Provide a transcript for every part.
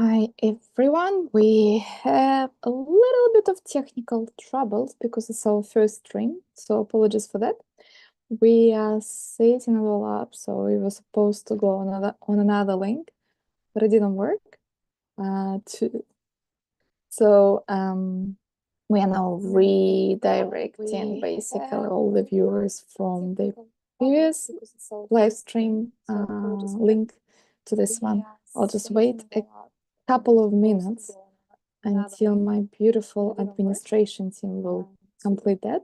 Hi everyone, we have a little bit of technical troubles because it's our first stream, so apologies for that. We are setting it all up, so we were supposed to go on another link, but it didn't work. We are now redirecting basically all the viewers from the previous live stream link to this one. I'll just wait a couple of minutes until my beautiful administration team will complete that,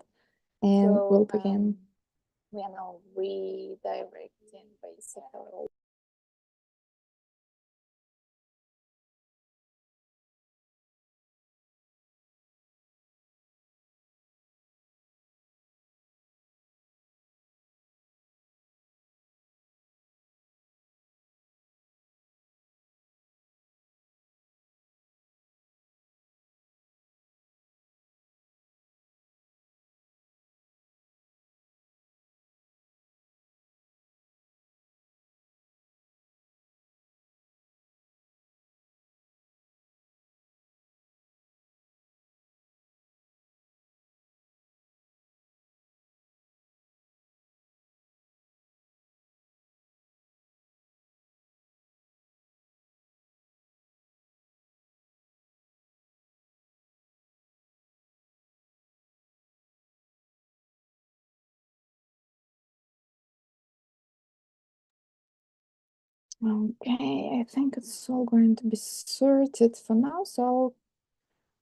and we'll begin. We are now redirecting basically. Okay, I think it's all going to be sorted for now, so I'll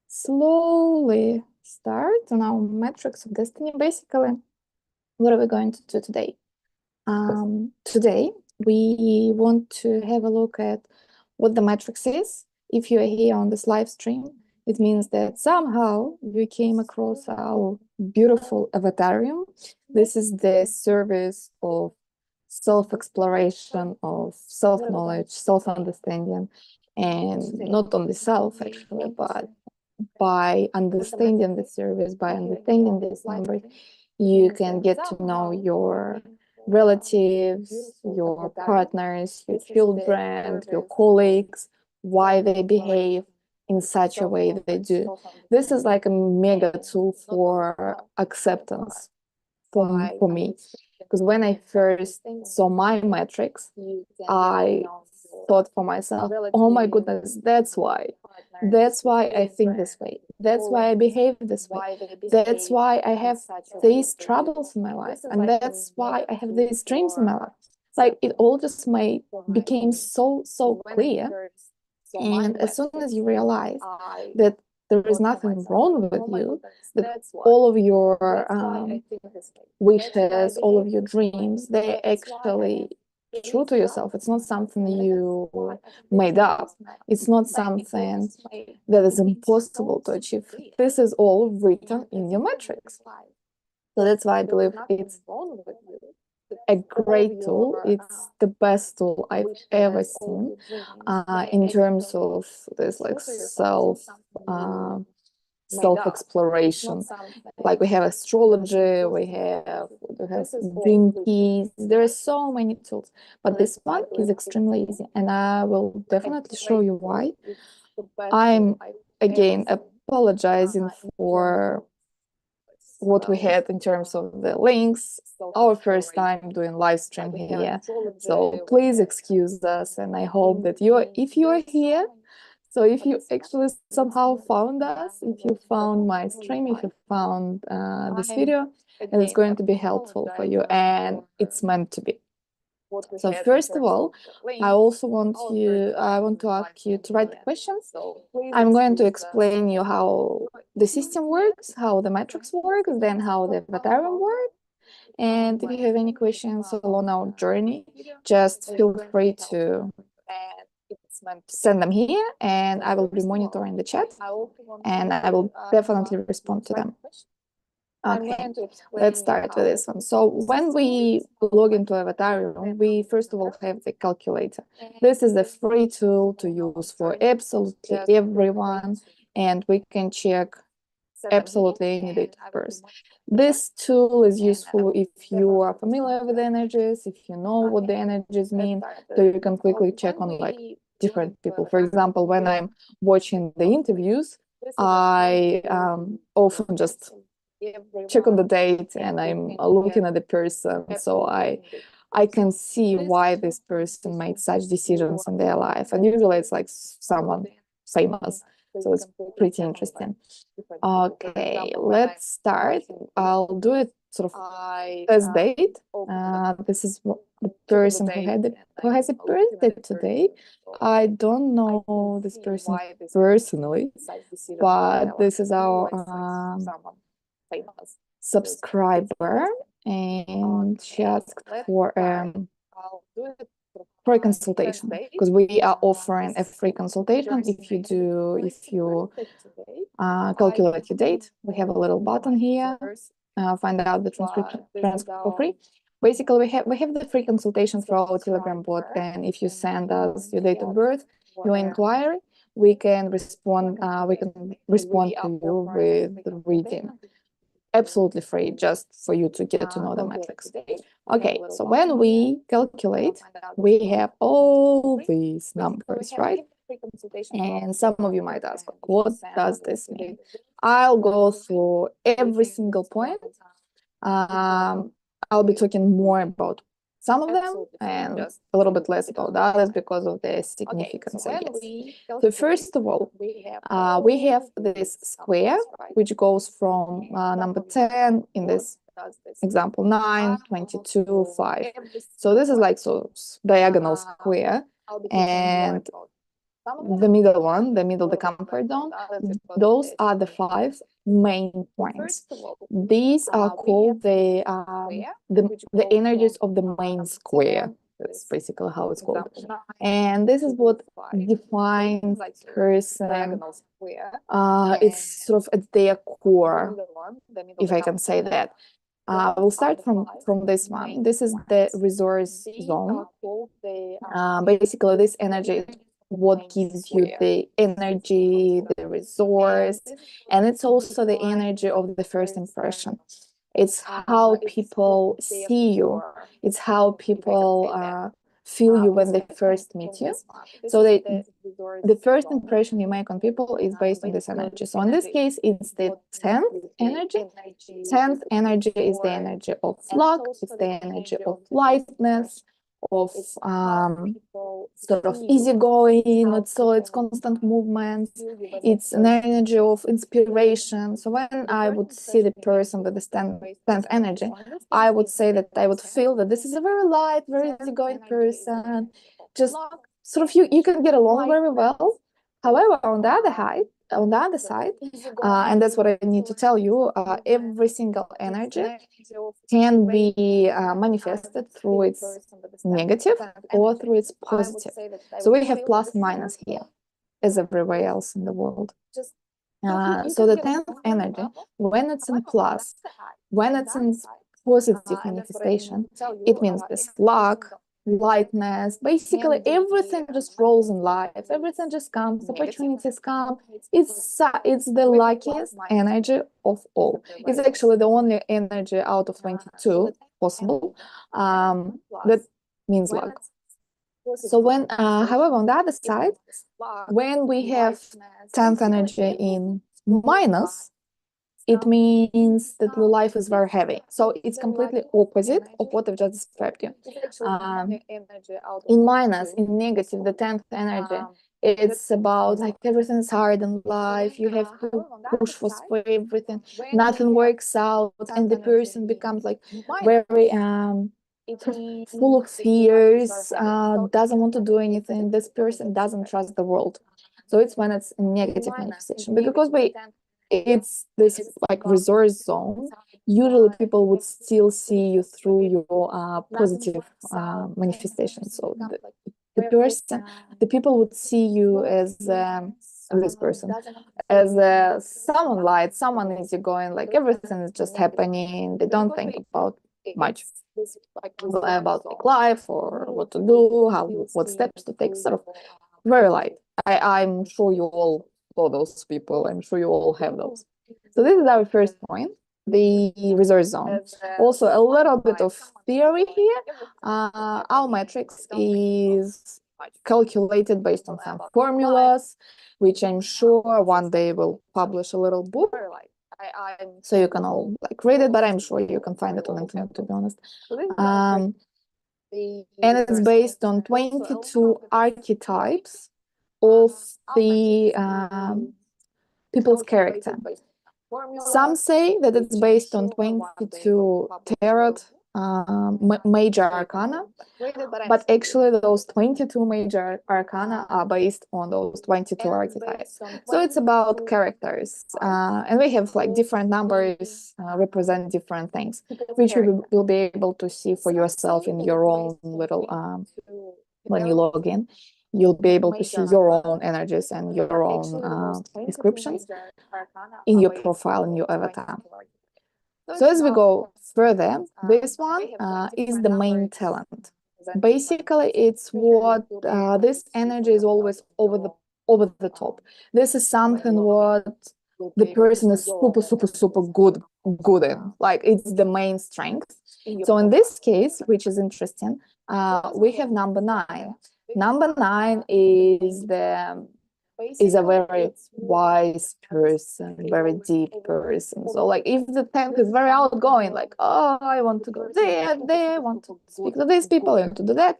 slowly start on our metrics of destiny. Basically, what are we going to do today? Today, we want to have a look at what the matrix is. If you are here on this live stream, it means that somehow you came across our beautiful Avatarium. This is the service of self-exploration, of self-knowledge, self-understanding, and not only self actually, but by understanding the service, by understanding these numbers, you can get to know your relatives, your partners, your children, your colleagues, why they behave in such a way that they do. This is like a mega tool for acceptance for me. Because when I first saw my metrics, I thought for myself, oh my goodness, that's why. That's why I think this way. That's why I behave this way. That's why I have these troubles in my life. And that's why I have these dreams in my life. Like it all just became so clear. And as soon as you realize that there is nothing wrong with you, that all of your wishes, all of your dreams, they're actually true to yourself. It's not something you made up. It's not something that is impossible to achieve. This is all written in your metrics. So that's why I believe it's a great tool. It's the best tool I've ever seen in terms of this like self-exploration. Like we have astrology, we have dream keys. There are so many tools, but this one is extremely easy, and I will definitely show you why. I'm again apologizing for what we had in terms of the links. Our first time doing live stream here, so please excuse us, and I hope that if you are here, so if you actually somehow found us, if you found my stream, if you found this video, and it's going to be helpful for you, and it's meant to be. So first of all, I want to ask you to write the questions. I'm going to explain you how the system works, how the metrics work, then how the Avatarium works. And if you have any questions along our journey, just feel free to send them here, and I will be monitoring the chat, and I will definitely respond to them. Okay, let's start with this one. So when we log into Avatarium, we first of all have the calculator. This is a free tool to use for absolutely everyone, and we can check absolutely any date of birth. This tool is useful if you are familiar with energies, if you know what the energies mean, so you can quickly check on like different people. For example, when I'm watching the interviews, I often just check on the date and I'm looking at the person, so I can see why this person made such decisions in their life, and usually it's like someone famous, so it's pretty interesting. Okay, let's start. I'll do it sort of first date. This is the person who has a birthday today. I don't know this person personally, but this is our subscriber, and she asked for a consultation because we are offering a free consultation. If you calculate your date, we have a little button here, find out the transcript for free. Basically, we have the free consultation for our Telegram bot, and if you send us your date of birth, your inquiry, we can respond to you with the reading. Absolutely free, just for you to get to know the metrics. Okay, so when we calculate, we have all these numbers, right? And some of you might ask, what does this mean? I'll go through every single point. I'll be talking more about some of them and a little bit less about others because of their significance, I guess. So first of all, we have this square, which goes from number 10 in this example, 9, 22, 5. So this is like diagonal square, and the middle one, the comfort zone, those are the 5 main points. These are called the energies of the main square. That's basically how it's called. And this is what defines person. It's sort of at their core, if I can say that. We'll start from this one. This is the resource zone. Basically, this energy is what gives you the energy, the resource, and it's also the energy of the first impression. It's how people see you. It's how people feel you when they first meet you. So the first impression you make on people is based on this energy. So in this case, it's the 10th energy. 10th energy is the energy of luck. It's the energy of lightness, of sort of easygoing. It's constant movement. It's an energy of inspiration. So when I would see the person with the 10th energy, I would say that I would feel that this is a very light, very easygoing person. Just sort of you can get along very well. However, on the other side, and that's what I need to tell you, every single energy can be manifested through its negative or through its positive. So we have plus minus here, as everywhere else in the world. So the 10th energy, when it's in plus, when it's in positive manifestation, it means this luck, lightness, basically everything just rolls in life, everything just comes, opportunities come. It's the luckiest energy of all. It's actually the only energy out of 22 possible that means luck. So when however, on the other side, when we have 10th energy in minus, it means that the life is very heavy. So it's completely opposite of what I've just described you. In minus, in negative, the 10th energy, it's about like everything is hard in life. You have to push for everything. Nothing works out, and the person becomes like very full of fears, doesn't want to do anything. This person doesn't trust the world. So it's when it's in negative manifestation. But because it's this like resource zone, usually people would still see you through your positive manifestation. So the people would see you as this person, as someone light, someone easygoing, like everything is just happening. They don't think about much about like life or what to do, what steps to take, sort of very light. I'm sure you all know those people. I'm sure you all have those. So this is our first point, the resource zone. Also a little bit of theory here. Our matrix is calculated based on some formulas, which I'm sure one day will publish a little book. So you can all like read it, but I'm sure you can find it on the internet, to be honest. And it's based on 22 archetypes of the people's character. Some say that it's based on 22 tarot major arcana, but actually those 22 major arcana are based on those 22 archetypes. So it's about characters, and we have like different numbers represent different things, which you will be able to see for yourself in your own little, when you log in, you'll be able to see your own energies and your own descriptions in your profile, in your avatar. So as we go further, this one is the main talent. Basically, it's what this energy is always over the top. This is something what the person is super good in. Like it's the main strength. So in this case, which is interesting, we have number 9. Number 9 is a very wise person, very deep person. So like if the 10th is very outgoing, like, oh, I want to go there, I want to speak to these people, I want to do that.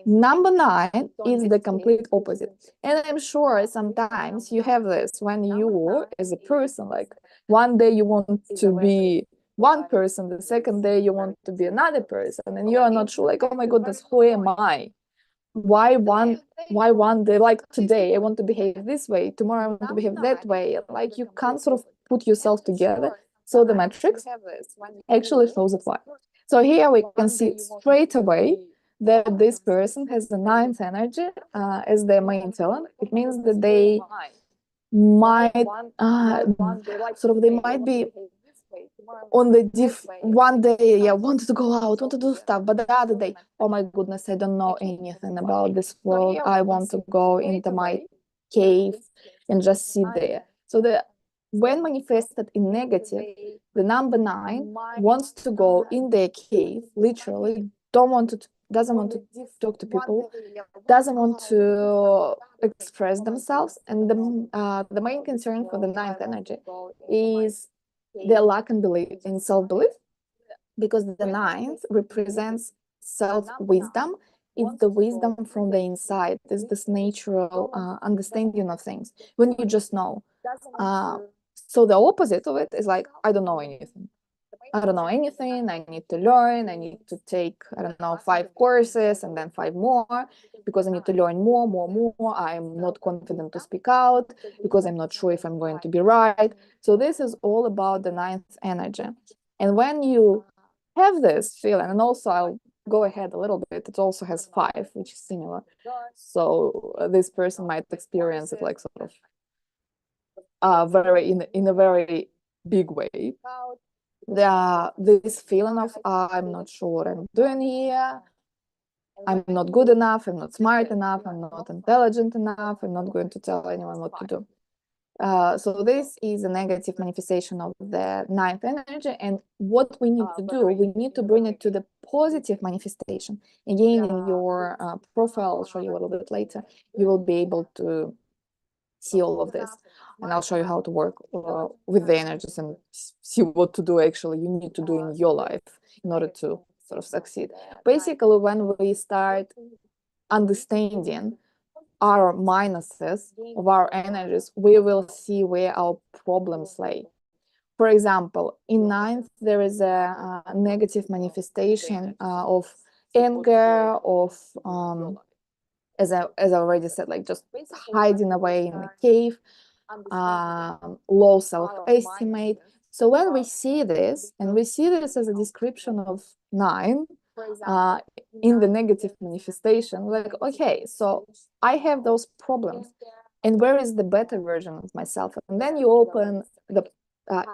Number 9 is the complete opposite. And I'm sure sometimes you have this when you, as a person, like one day you want to be one person, the second day you want to be another person, and you are not sure, like, oh my goodness, who am I? Why one day, like today I want to behave this way, tomorrow I want to behave that way. Like you can't sort of put yourself together. So the matrix actually shows it why. So here we can see straight away that this person has the 9th energy as their main talent. It means that they might they might be on the one day, yeah, wanted to go out, want to do stuff, but the other day, oh my goodness, I don't know anything about this world. I want to go into my cave and just sit there. So when manifested in negative, the number 9 wants to go in their cave, literally doesn't want to talk to people, doesn't want to express themselves, and the main concern for the 9th energy is their lack and belief in self-belief, because the 9th represents self-wisdom. It's the wisdom from the inside. It's this natural understanding of things when you just know. So the opposite of it is like, I don't know anything. I don't know anything. I need to learn. I need to take, I don't know, 5 courses and then 5 more, because I need to learn more. I'm not confident to speak out because I'm not sure if I'm going to be right. So this is all about the 9th energy. And when you have this feeling, and also I'll go ahead a little bit, it also has 5, which is similar. So this person might experience it like sort of very in a very big way. This feeling of I'm not sure what I'm doing here, I'm not good enough, I'm not smart enough, I'm not intelligent enough, I'm not going to tell anyone what to do. So this is a negative manifestation of the 9th energy, and what we need to do, we need to bring it to the positive manifestation. Again, in your profile, I'll show you a little bit later, you will be able to see all of this, and I'll show you how to work with the energies and see what to do actually you need to do in your life in order to sort of succeed. Basically, when we start understanding our minuses of our energies, we will see where our problems lay. For example, in 9th, there is a negative manifestation of anger, of as I already said, like just hiding away in a cave, low self-estimate. So when we see this, and we see this as a description of 9 in the negative manifestation, like, okay, so I have those problems, and where is the better version of myself? And then you open the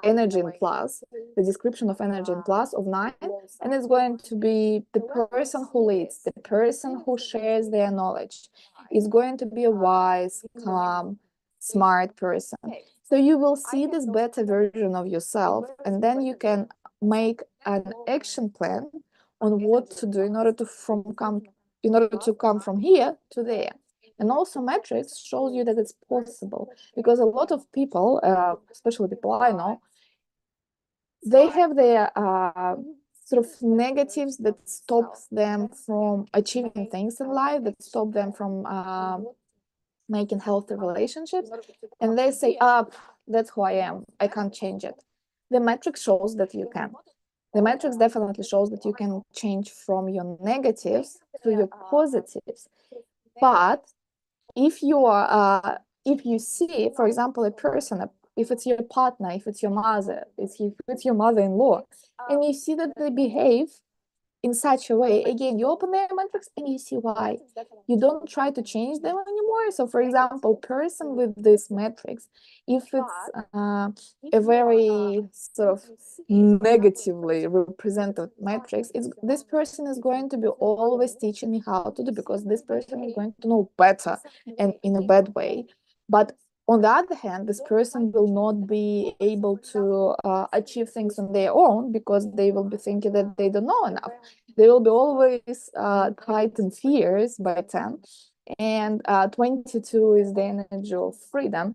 energy in plus, the description of energy in plus of 9, and it's going to be the person who leads, the person who shares their knowledge, is going to be a wise, calm, smart person. So you will see this better version of yourself, and then you can make an action plan on what to do in order to come in order to come from here to there. And also metrics shows you that it's possible, because a lot of people, especially people I know, they have their sort of negatives that stops them from achieving things in life, that stop them from making healthy relationships. And they say, that's who I am, I can't change it. The metric shows that you can. The metrics definitely shows that you can change from your negatives to your positives. But if you are, if you see, for example, a person, if it's your partner, if it's your mother, if it's your mother-in-law, and you see that they behave in such a way, again, you open their metrics and you see why. You don't try to change them anymore. So, for example, person with these metrics, if it's a very sort of negatively represented metrics, this person is going to be always teaching me how to do, because this person is going to know better and in a bad way. But on the other hand, this person will not be able to achieve things on their own, because they will be thinking that they don't know enough. They will be always tied in fears by 10. And 22 is the energy of freedom.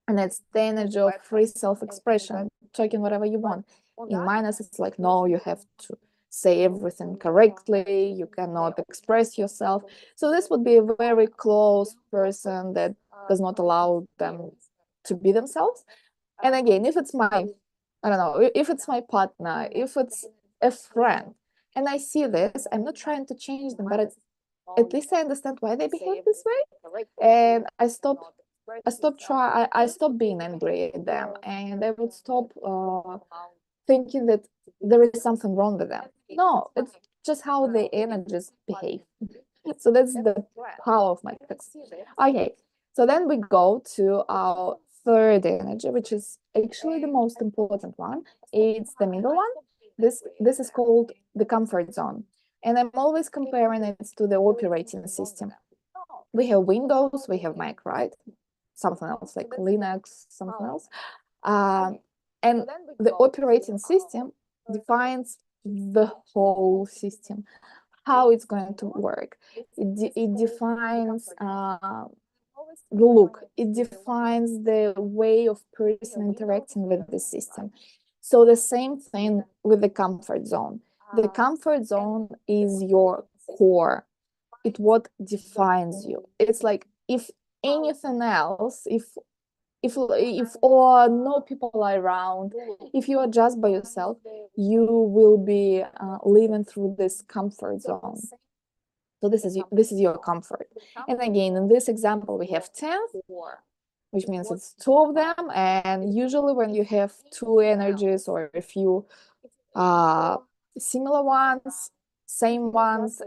And it's the energy of free self-expression, talking whatever you want. In minus, it's like, no, you have to say everything correctly. You cannot express yourself. So this would be a very close person that does not allow them to be themselves. And again, if it's my, I don't know, if it's my partner, if it's a friend, and I see this, I'm not trying to change them, but at least I understand why they behave this way. And I stop being angry at them, and I would stop thinking that there is something wrong with them. No, it's just how the energies behave. So that's the power of my text. Okay, so then we go to our third energy, which is actually the most important one. It's the middle one. This is called the comfort zone. And I'm always comparing it to the operating system. We have Windows, we have Mac, right? Something else like Linux, something else. And the operating system defines the whole system, how it's going to work. It defines the look, it defines the way of person interacting with the system. So the same thing with the comfort zone. The comfort zone is your core. It's what defines you. It's like, if anything else, if or no people are around, if you are just by yourself, you will be living through this comfort zone. So this is your comfort. And again, in this example, we have 10, which means it's two of them. And usually when you have two energies or a few similar ones, same ones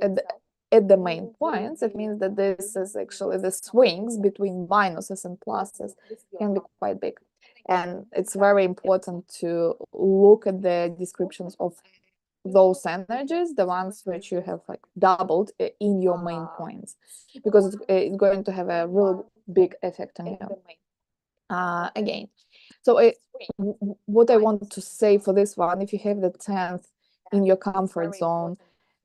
at the main points, it means that this is actually the swings between minuses and pluses can be quite big. And it's very important to look at the descriptions of those energies, the ones which you have like doubled in your main points, because it's going to have a really big effect on you. Again, so what I want to say for this one, if you have the 10th in your comfort zone,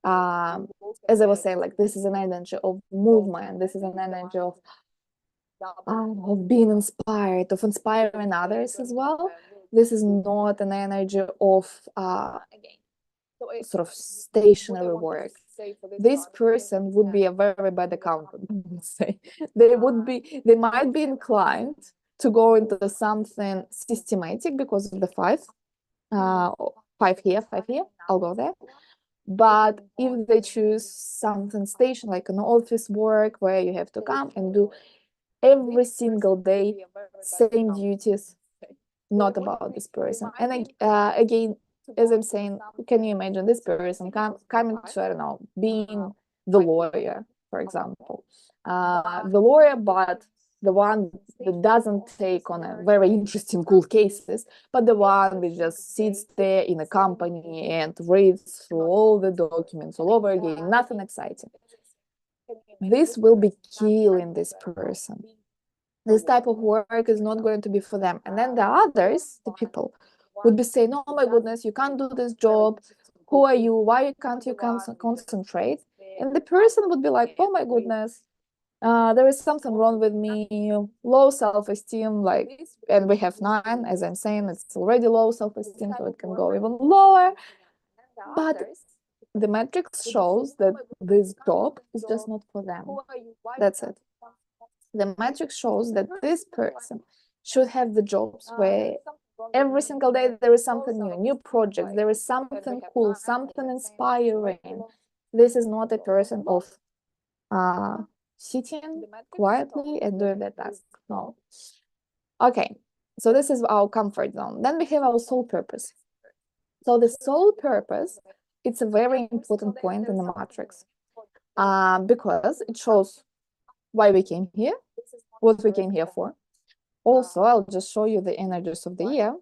as I was saying, like, this is an energy of movement, this is an energy of being inspired, of inspiring others as well. This is not an energy of sort of stationary work. This person would be a very bad accountant, I would say. They might be inclined to go into something systematic because of the 5. 5 here, 5 here, I'll go there. But if they choose something station, like an office work where you have to come and do every single day same duties, not about this person. And again, as I'm saying, can you imagine this person coming to, I don't know, being the lawyer, for example, the lawyer, but the one that doesn't take on a very interesting, cool cases, but the one that just sits there in a company and reads through all the documents all over again, nothing exciting. This will be killing this person. This type of work is not going to be for them. And then the others, the people, would be saying, oh my goodness, you can't do this job. Who are you? Why can't you concentrate? And the person would be like, oh my goodness, there is something wrong with me, low self-esteem, like, and we have 9, as I'm saying, it's already low self-esteem, so it can go even lower. But the matrix shows that this job is just not for them. That's it. The matrix shows that this person should have the jobs where every single day there is something new projects, there is something cool, something inspiring. This is not a person of sitting quietly and doing that task. No. Okay, so this is our comfort zone. Then we have our soul purpose. So the soul purpose, it's a very important point in the matrix, because it shows why we came here, what we came here for. Also, I'll just show you the energies of the year.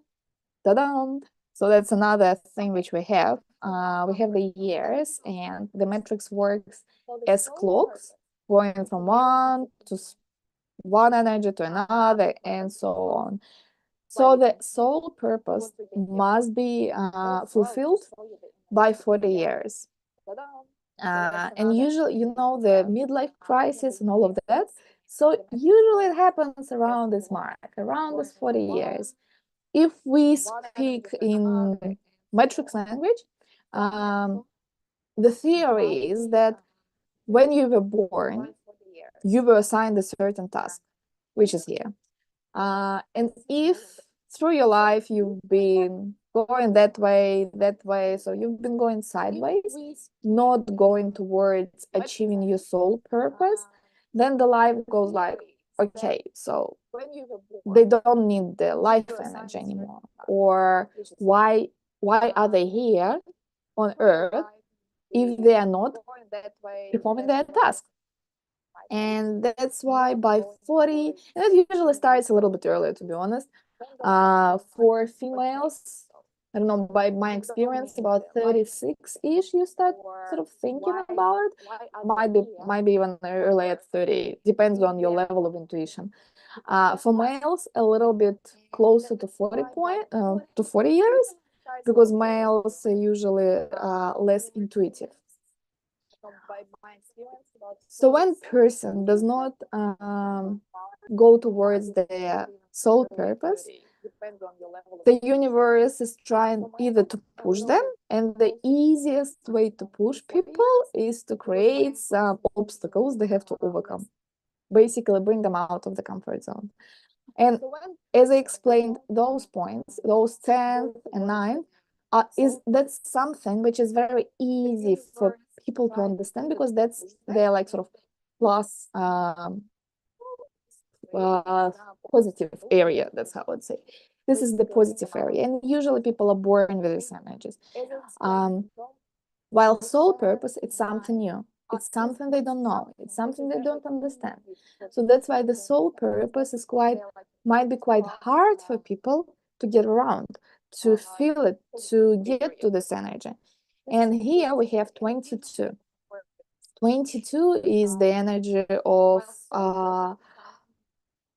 Ta-da! So that's another thing which we have. We have the years, and the matrix works as clocks, going from one energy to another, and so on. So the soul purpose must be fulfilled by 40 years. And usually, you know, the midlife crisis and all of that. So usually it happens around this mark, around this 40 years. If we speak in matrix language, the theory is that when you were born, you were assigned a certain task, which is here. And if through your life you've been going that way, so you've been going sideways, not going towards achieving your soul purpose, then the life goes like, okay, so they don't need the life energy anymore. Or why are they here on Earth if they are not performing their task? And that's why by 40, and it usually starts a little bit earlier, to be honest. For females, I don't know, by my experience, about 36-ish, you start sort of thinking about it. Might be even early at 30, depends on your level of intuition. For males, a little bit closer to 40 years, because males are usually less intuitive. So when person does not go towards their soul purpose, the universe is trying either to push them, and the easiest way to push people is to create some obstacles they have to overcome. Basically, bring them out of the comfort zone. And as I explained, those points, those 10th and 9th, that's something which is very easy for people to understand, because that's their like sort of plus positive area. That's how I would say. This is the positive area, and usually people are born with these energies. While soul purpose, it's something new. It's something they don't know. It's something they don't understand. So that's why the soul purpose is might be quite hard for people to get around, to feel it, to get to this energy. And here we have 22. 22 is the energy of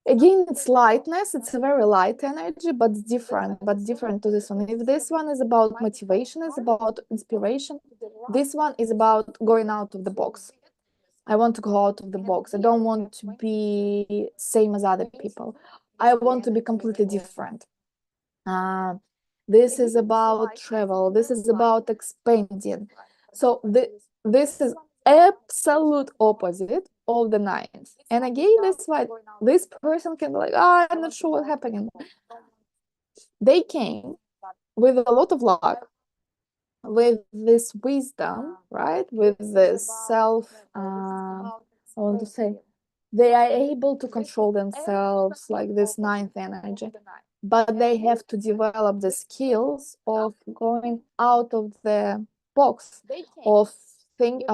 again, it's lightness. It's a very light energy, but different to this one. If this one is about motivation, is about inspiration, this one is about going out of the box. I want to go out of the box. I don't want to be same as other people. I want to be completely different. This is about travel. This is about expanding. So this is absolute opposite of the 9th. And again, that's why this person can be like, oh, I'm not sure what's happening. They came with a lot of luck, with this wisdom, right? With this self, I want to say, they are able to control themselves, like this 9th energy, but they have to develop the skills of going out of the box, of thinking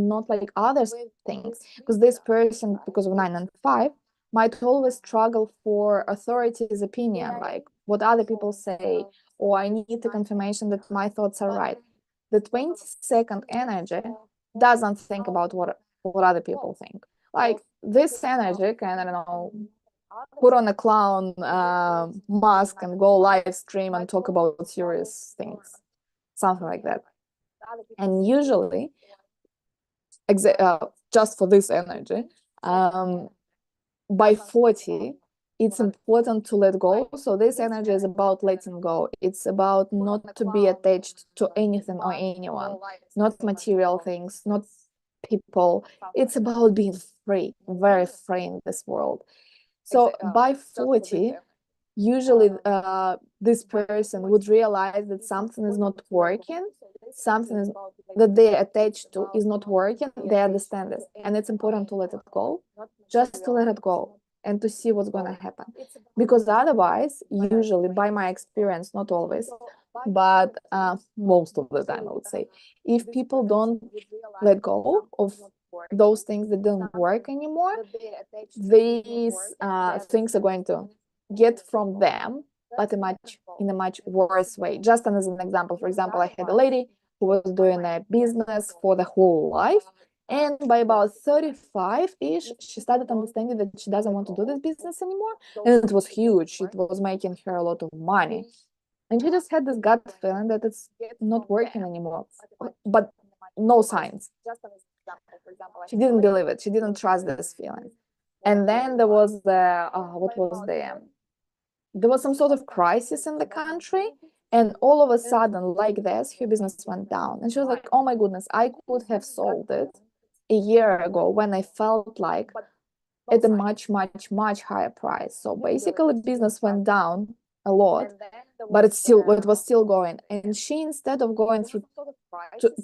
not like others think, because this person, because of 9 and 5, might always struggle for authority's opinion, like what other people say, or I need the confirmation that my thoughts are right. The 22nd energy doesn't think about what other people think. Like this energy can, I don't know, put on a clown mask and go live stream and talk about serious things, something like that. And usually just for this energy, by 40, it's important to let go. So this energy is about letting go. It's about not to be attached to anything or anyone, not material things, not people. It's about being free, very free in this world. So by 40, usually this person would realize that something is not working, something is, that they're attached to is not working. They understand this, and it's important to let it go, just to let it go and to see what's going to happen. Because otherwise, usually, by my experience, not always, but most of the time, I would say, if people don't let go of those things that don't work anymore, these things are going to get from them, but in a much worse way. Just as an example, for example, I had a lady who was doing a business for the whole life, and by about 35-ish, she started understanding that she doesn't want to do this business anymore, and it was huge. It was making her a lot of money, and she just had this gut feeling that it's not working anymore, but no signs. She didn't believe it. She didn't trust this feeling. And then there was there was some sort of crisis in the country, and all of a sudden, like this, her business went down. And she was like, oh my goodness, I could have sold it a year ago when I felt like at a much, much, much higher price. So basically, business went down a lot, but it was still going. And she, instead of going through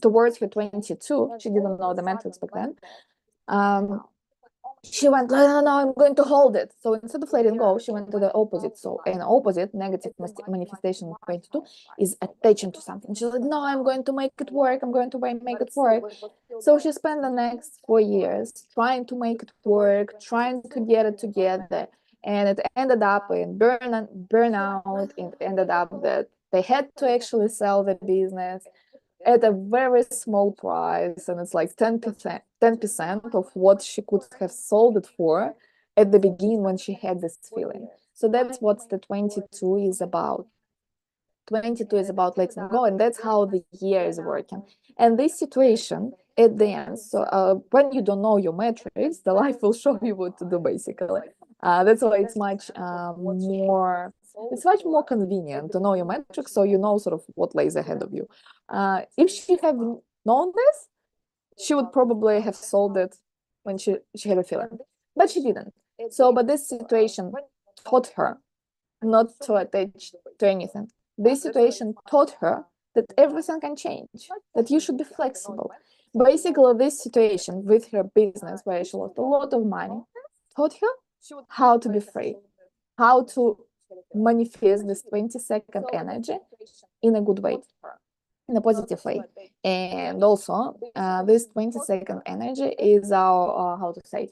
towards her 22, she didn't know the metrics back then. She went, no, I'm going to hold it. So instead of letting go, she went to the opposite. So an opposite negative manifestation of 22 is attaching to something. She's like, no, I'm going to make it work. I'm going to make it work. So she spent the next 4 years trying to make it work, trying to get it together. And it ended up in burnout. It ended up that they had to actually sell the business at a very small price, and it's like 10% of what she could have sold it for at the beginning when she had this feeling. So that's what the 22 is about. 22 is about letting go, and that's how the year is working. And this situation at the end, so when you don't know your metrics, the life will show you what to do, basically. That's why it's much more convenient to know your metrics, so you know sort of what lays ahead of you. If she had known this, she would probably have sold it when she had a feeling, but she didn't. So, but this situation taught her not to attach to anything. This situation taught her that everything can change, that you should be flexible. Basically, this situation with her business, where she lost a lot of money, taught her how to be free, how to manifest this 20-second energy in a good way, in a positive way. And also, this 20-second energy is our, how to say,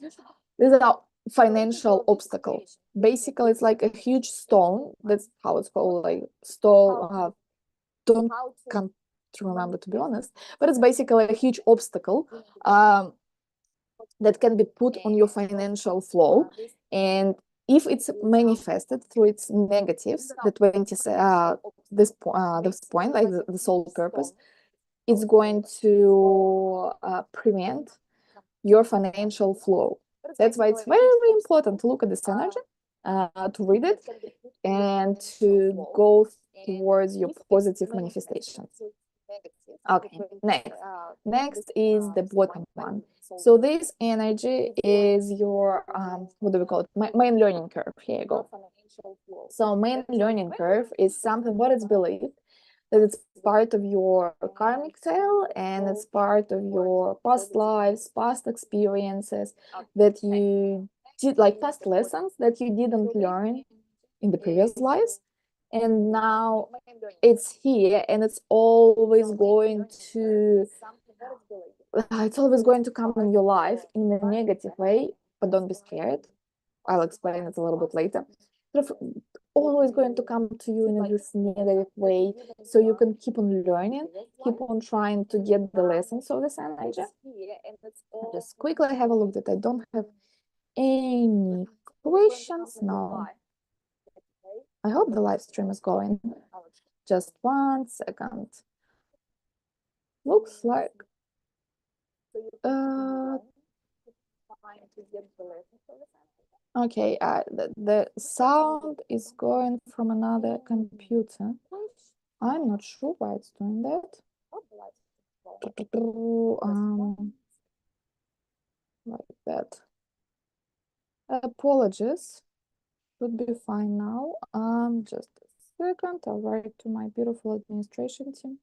this is our financial obstacle. Basically, it's like a huge stone. That's how it's called, like stone. Can't remember, to be honest, but it's basically a huge obstacle that can be put on your financial flow. And if it's manifested through its negatives, the 20 this point, like the sole purpose, it's going to prevent your financial flow. That's why it's very important to look at this energy, to read it, and to go towards your positive manifestations. Okay, next is the bottom one. So this energy is your what do we call it? Main learning curve. Here you go. So main learning curve is something what is believed that it's part of your karmic tale, and it's part of your past lives, past experiences that you did, like past lessons that you didn't learn in the previous lives. And now it's here, and it's always going to come in your life in a negative way, but don't be scared. I'll explain it a little bit later. Always going to come to you in this negative way, so you can keep on learning, keep on trying to get the lessons of this energy. Just quickly have a look that I don't have any questions now. I hope the live stream is going. Just 1 second. Looks like Uh, okay, the sound is going from another computer. I'm not sure why it's doing that. Like that. Apologies. Should be fine now. Just a second. I'll write to my beautiful administration team.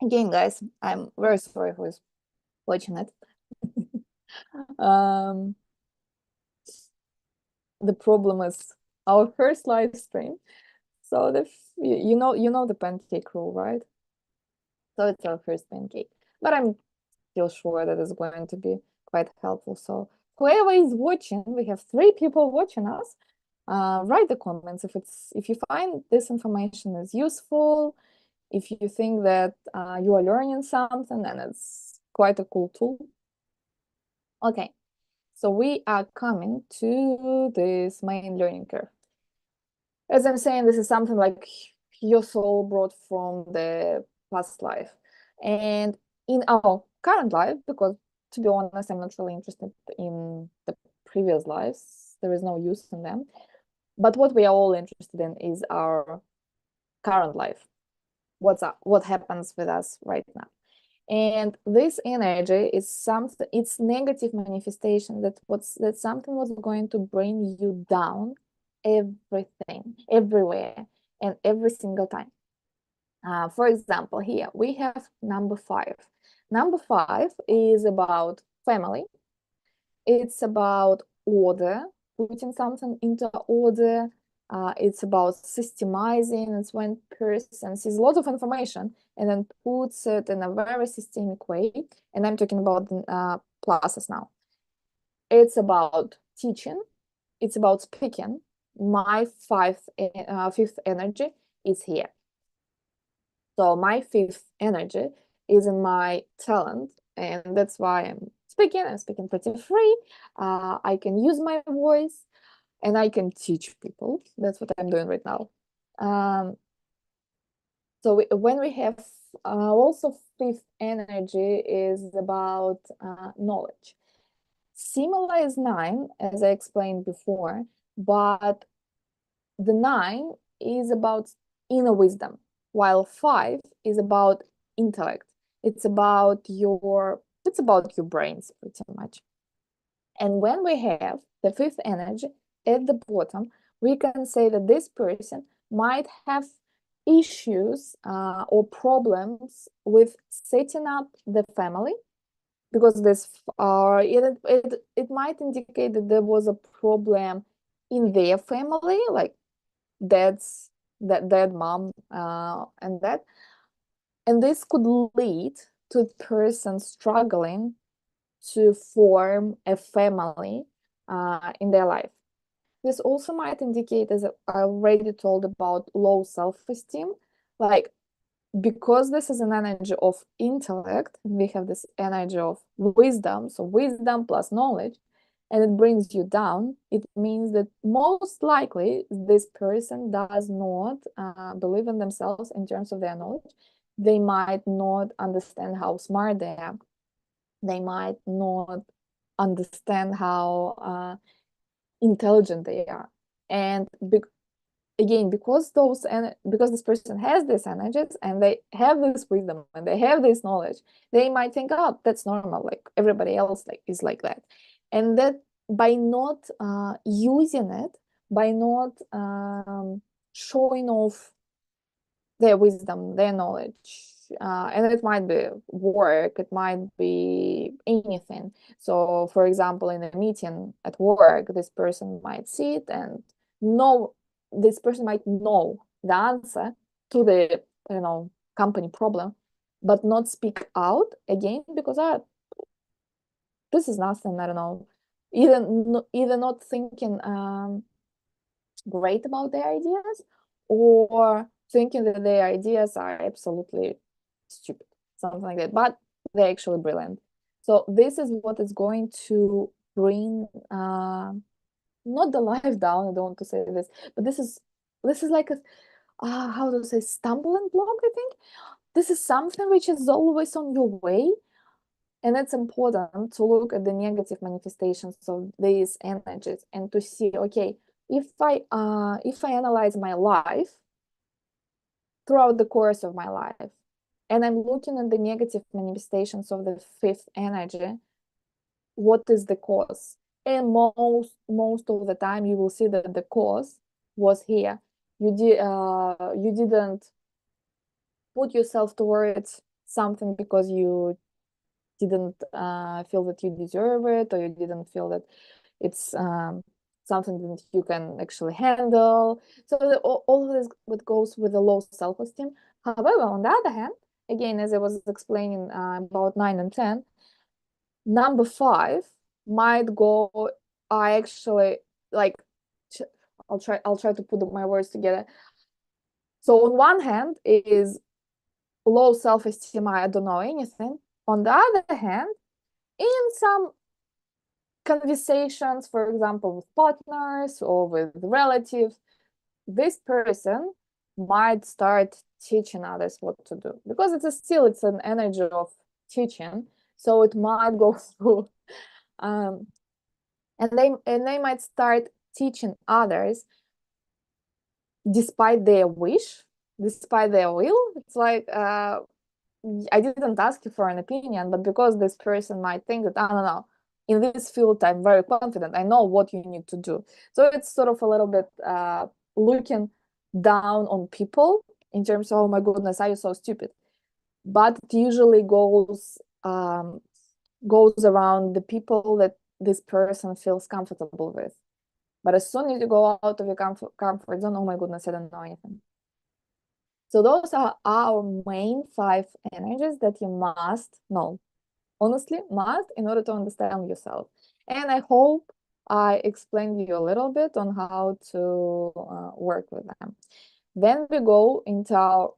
Again, guys, I'm very sorry who's watching it. The problem is our first live stream. So you know the pancake rule, right? So it's our first pancake. But I'm still sure that it's going to be quite helpful. So whoever is watching, we have 3 people watching us. Write the comments if you find this information is useful, if you think that you are learning something and it's quite a cool tool. Okay, so we are coming to this main learning curve. As I'm saying, this is something like your soul brought from the past life. And in our current life, because to be honest, I'm not really interested in the previous lives, there is no use in them. But what we are all interested in is our current life. What happens with us right now. And this energy is something, it's negative manifestation that something was going to bring you down everything, everywhere, and every single time. For example, here we have number 5. Number 5 is about family. It's about order, putting something into order. It's about systemizing. It's when person sees a lot of information and then puts it in a very systemic way. And I'm talking about classes now. It's about teaching. It's about speaking. My fifth energy is here. So my fifth energy is in my talent, and that's why I'm speaking pretty free. I can use my voice and I can teach people. That's what I'm doing right now. So when we have also fifth energy is about knowledge. Similar as 9, as I explained before, but the 9 is about inner wisdom, while 5 is about intellect. It's about your brains pretty much. And when we have the fifth energy at the bottom, we can say that this person might have issues or problems with setting up the family, because it might indicate that there was a problem in their family, like dead mom and that, and this could lead to the person struggling to form a family in their life. This also might indicate, as I already told, about low self-esteem, like because this is an energy of intellect, we have this energy of wisdom, so wisdom plus knowledge, and it brings you down. It means that most likely this person does not believe in themselves in terms of their knowledge. They might not understand how smart they are. They might not understand how intelligent they are. And again, because this person has these energies and they have this wisdom and they have this knowledge, they might think, oh, that's normal, like everybody else is like that. And that by not using it, by not showing off their wisdom, their knowledge, and it might be work, it might be anything. So for example, in a meeting at work, this person might sit and know this person might know the answer to the company problem, but not speak out again because this is nothing, I don't know, either not thinking great about their ideas or thinking that their ideas are absolutely stupid, something like that, but they're actually brilliant. So this is what is going to bring not the life down, I don't want to say this, but this is like a how to say, stumbling block, I think. This is something which is always on your way. And it's important to look at the negative manifestations of these energies and to see, okay, if I analyze my life throughout the course of my life, and I'm looking at the negative manifestations of the fifth energy, what is the cause? And most of the time you will see that the cause was here. You didn't put yourself towards something because you didn't feel that you deserve it, or you didn't feel that it's something that you can actually handle. So all of this what goes with a low self-esteem. However, on the other hand, again, as I was explaining about 9 and 10, number 5 might go, I actually like, I'll try to put my words together. So on one hand is low self-esteem, I don't know anything. On the other hand, in some conversations, for example, with partners or with relatives, this person might start teaching others what to do, because it's an energy of teaching, so it might go through, and they might start teaching others despite their wish, despite their will. It's like, I didn't ask you for an opinion, but because this person might think that, I don't know, in this field, I'm very confident, I know what you need to do. So it's sort of a little bit looking down on people in terms of, oh my goodness, are you so stupid? But it usually goes around the people that this person feels comfortable with. But as soon as you go out of your comfort zone, oh my goodness, I don't know anything. So those are our main 5 energies that you must know. Honestly, must, in order to understand yourself. And I hope I explained you a little bit on how to work with them. Then we go into our,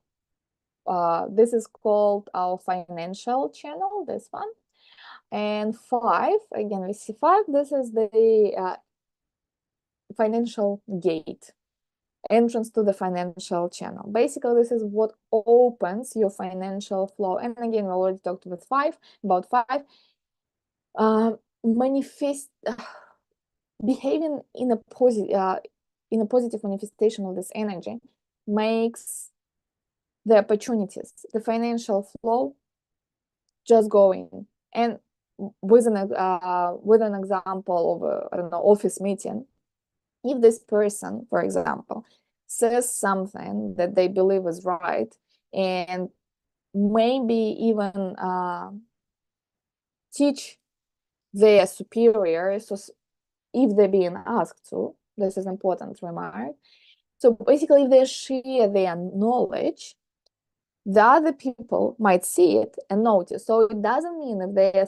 this is called our financial channel, this one. And 5, again, we see 5, this is the financial gate, entrance to the financial channel. Basically, this is what opens your financial flow. And again, we already talked with 5, about 5. Manifest behaving in a positive manifestation of this energy makes the opportunities, the financial flow, just going. And with an example of a, I don't know, office meeting, if this person, for example, says something that they believe is right, and maybe even teach their superiors, so if they're being asked to, this is important remark. So basically, if they share their knowledge, the other people might see it and notice. So it doesn't mean if they are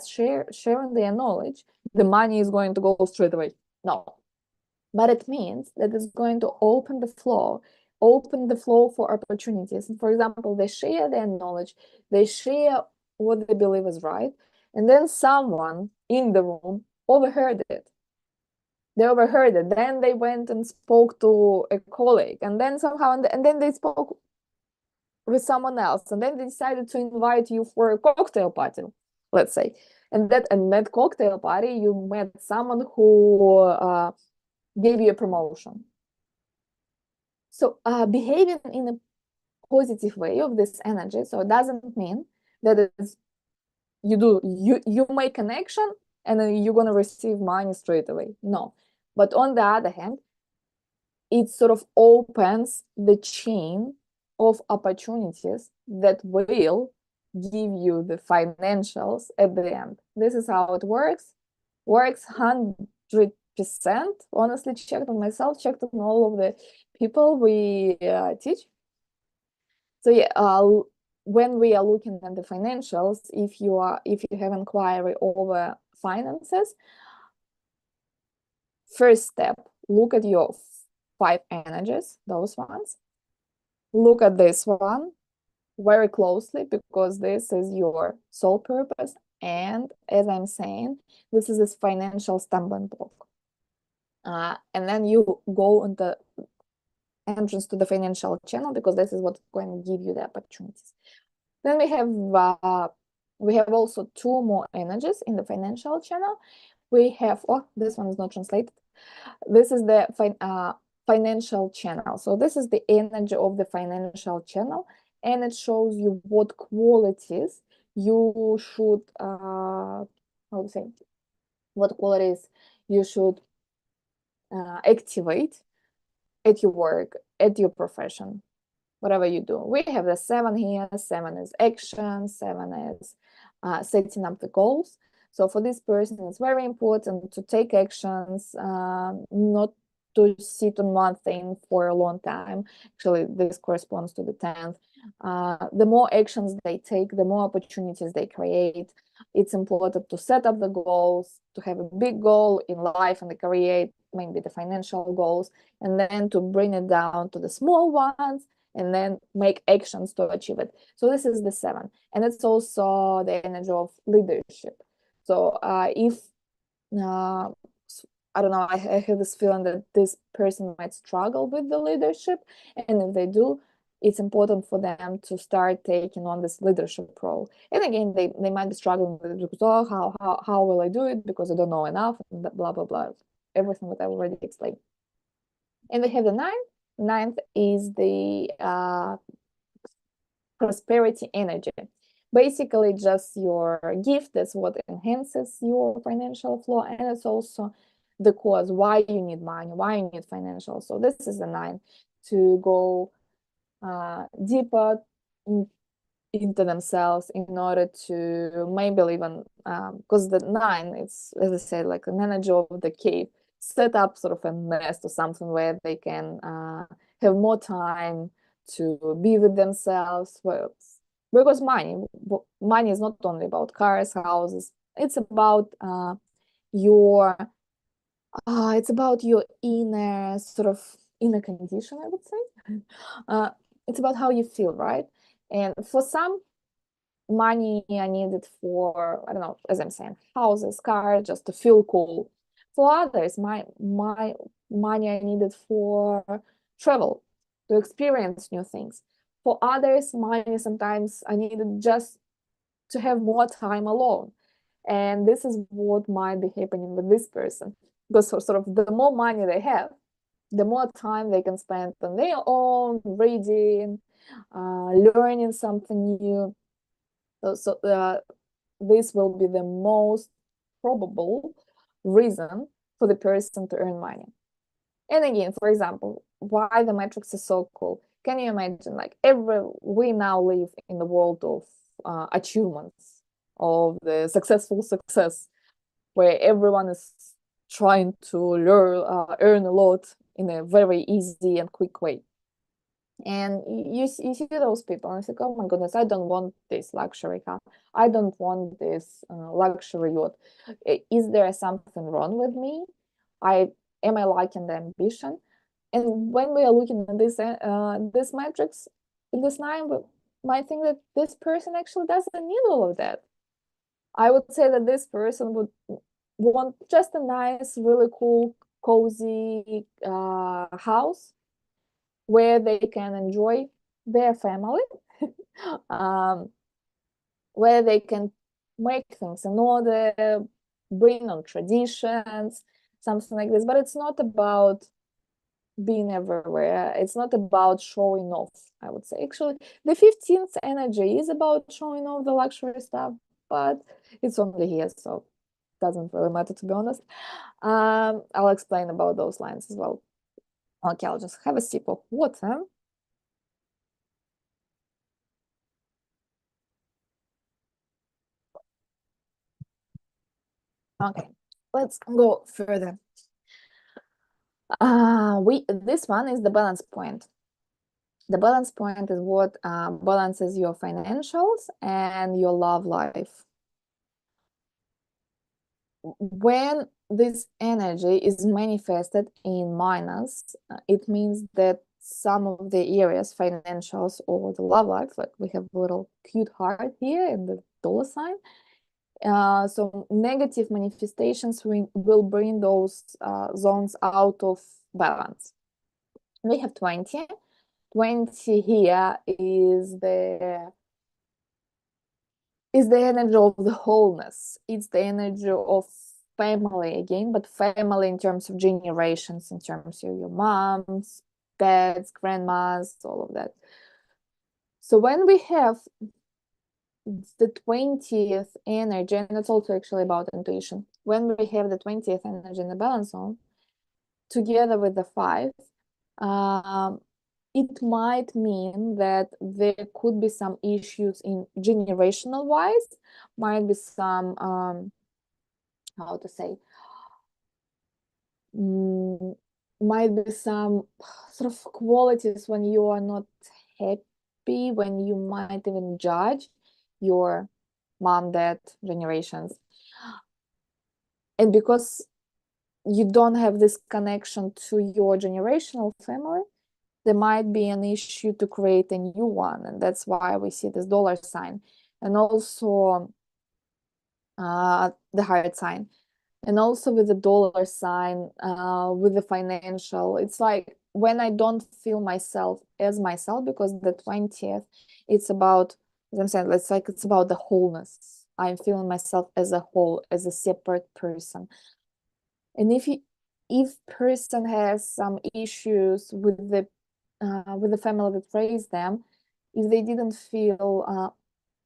sharing their knowledge, the money is going to go straight away. No. But it means that it's going to open the flow for opportunities. And for example, they share their knowledge, they share what they believe is right, and then someone in the room overheard it. They overheard it. Then they went and spoke to a colleague, and then somehow, and then they spoke with someone else, and then they decided to invite you for a cocktail party, let's say. And that cocktail party, you met someone who gave you a promotion. So behaving in a positive way of this energy, so it doesn't mean that it's, you make an action and then you're gonna receive money straight away. No. But on the other hand, it sort of opens the chain of opportunities that will give you the financials at the end. This is how it works. Works 100%. Honestly, checked on myself, checked on all of the people we teach. So yeah, when we are looking at the financials, if you have inquiry over finances, first step, look at your 5 energies, those ones. Look at this one very closely, because this is your sole purpose. And as I'm saying, this is this financial stumbling block. And then you go on the entrance to the financial channel, because this is what's going to give you the opportunities. Then we have also two more energies in the financial channel. We have, oh, this one is not translated. This is the financial channel. So this is the energy of the financial channel, and it shows you what qualities you should, how to say, what qualities you should activate at your work, at your profession, whatever you do. We have the 7 here. 7 is action, 7 is setting up the goals. So for this person, it's very important to take actions, not to sit on one thing for a long time. Actually, this corresponds to the 10th. The more actions they take, the more opportunities they create. It's important to set up the goals, to have a big goal in life and the career, maybe the financial goals, and then to bring it down to the small ones, and then make actions to achieve it. So this is the 7, and it's also the energy of leadership. So if I don't know, I have this feeling that this person might struggle with the leadership, and if they do, it's important for them to start taking on this leadership role. And again, they might be struggling with it because, oh, how will I do it, because I don't know enough, and blah blah blah, everything that I already explained. And we have the 9. 9th is the prosperity energy. Basically, just your gift. That's what enhances your financial flow, and it's also the cause why you need money, why you need financial. So this is the 9, to go deeper into themselves in order to maybe even, because the 9, it's, as I said, like an energy of the cave, set up sort of a nest or something where they can have more time to be with themselves. Well, because money is not only about cars, houses. It's about your it's about your inner sort of inner condition, I would say. It's about how you feel, right? And for some, money I needed for, I don't know, as I'm saying, houses, cars, just to feel cool. For others, my money I needed for travel, to experience new things. For others, money sometimes I needed just to have more time alone. And this is what might be happening with this person. Because sort of the more money they have, the more time they can spend on their own, reading, learning something new. So this will be the most probable reason for the person to earn money. And again, for example, why the matrix is so cool. Can you imagine, like, we now live in the world of achievements, of the successful success, where everyone is trying to earn a lot in a very easy and quick way. And you see those people and you think, oh my goodness, I don't want this luxury car. I don't want this luxury yacht. Is there something wrong with me? Am I lacking the ambition? And when we are looking at this matrix in this 9, we might think that this person actually doesn't need all of that. I would say that this person would want just a nice, really cool, cozy house where they can enjoy their family, where they can make things in order, bring on traditions, something like this. But it's not about being everywhere. It's not about showing off, I would say. Actually, the 15th energy is about showing off the luxury stuff, but it's only here, so it doesn't really matter, to be honest. I'll explain about those lines as well. Okay, I'll just have a sip of water. Okay, let's go further. This one is the balance point. The balance point is what balances your financials and your love life. When this energy is manifested in minus, it means that some of the areas, financials or the love life, like we have a little cute heart here and the dollar sign, So negative manifestations will bring those zones out of balance. We have 20. 20 here is the energy of the wholeness. It's the energy of family again, but family in terms of generations, in terms of your moms, dads, grandmas, all of that. So when we have the 20th energy, and it's also actually about intuition, when we have the 20th energy in the balance zone, together with the 5, it might mean that there could be some issues in generational wise, might be some, how to say, might be some sort of qualities when you are not happy, when you might even judge your mom, dad generations. And because you don't have this connection to your generational family, there might be an issue to create a new one. And that's why we see this dollar sign. And also the heart sign. And also with the dollar sign, with the financial, it's like when I don't feel myself as myself, because the 20th, it's about, as I'm saying, it's like it's about the wholeness. I'm feeling myself as a whole, as a separate person. And if person has some issues with the family that raised them, if they didn't feel,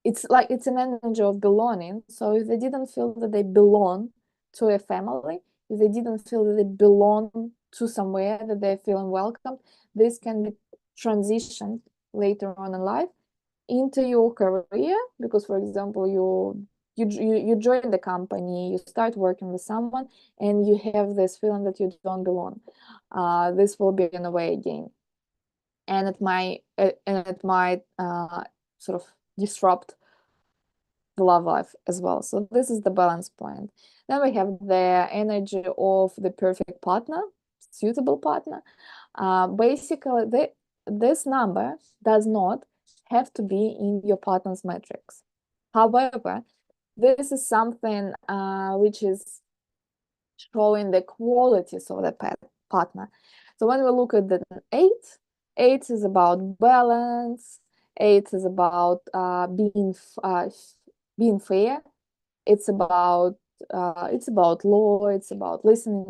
it's like it's an energy of belonging. So if they didn't feel that they belong to a family, if they didn't feel that they belong to somewhere, that they're feeling welcome, this can be transitioned later on in life into your career. Because, for example, you join the company, you start working with someone, and you have this feeling that you don't belong. This will be in a way again, and it might sort of disrupt the love life as well. So this is the balance point. Then we have the energy of the perfect partner, suitable partner. Basically, this number does not have to be in your partner's matrix. However, this is something which is showing the qualities of the partner. So when we look at the 8 is about balance. 8 is about being fair. It's about law. It's about listening.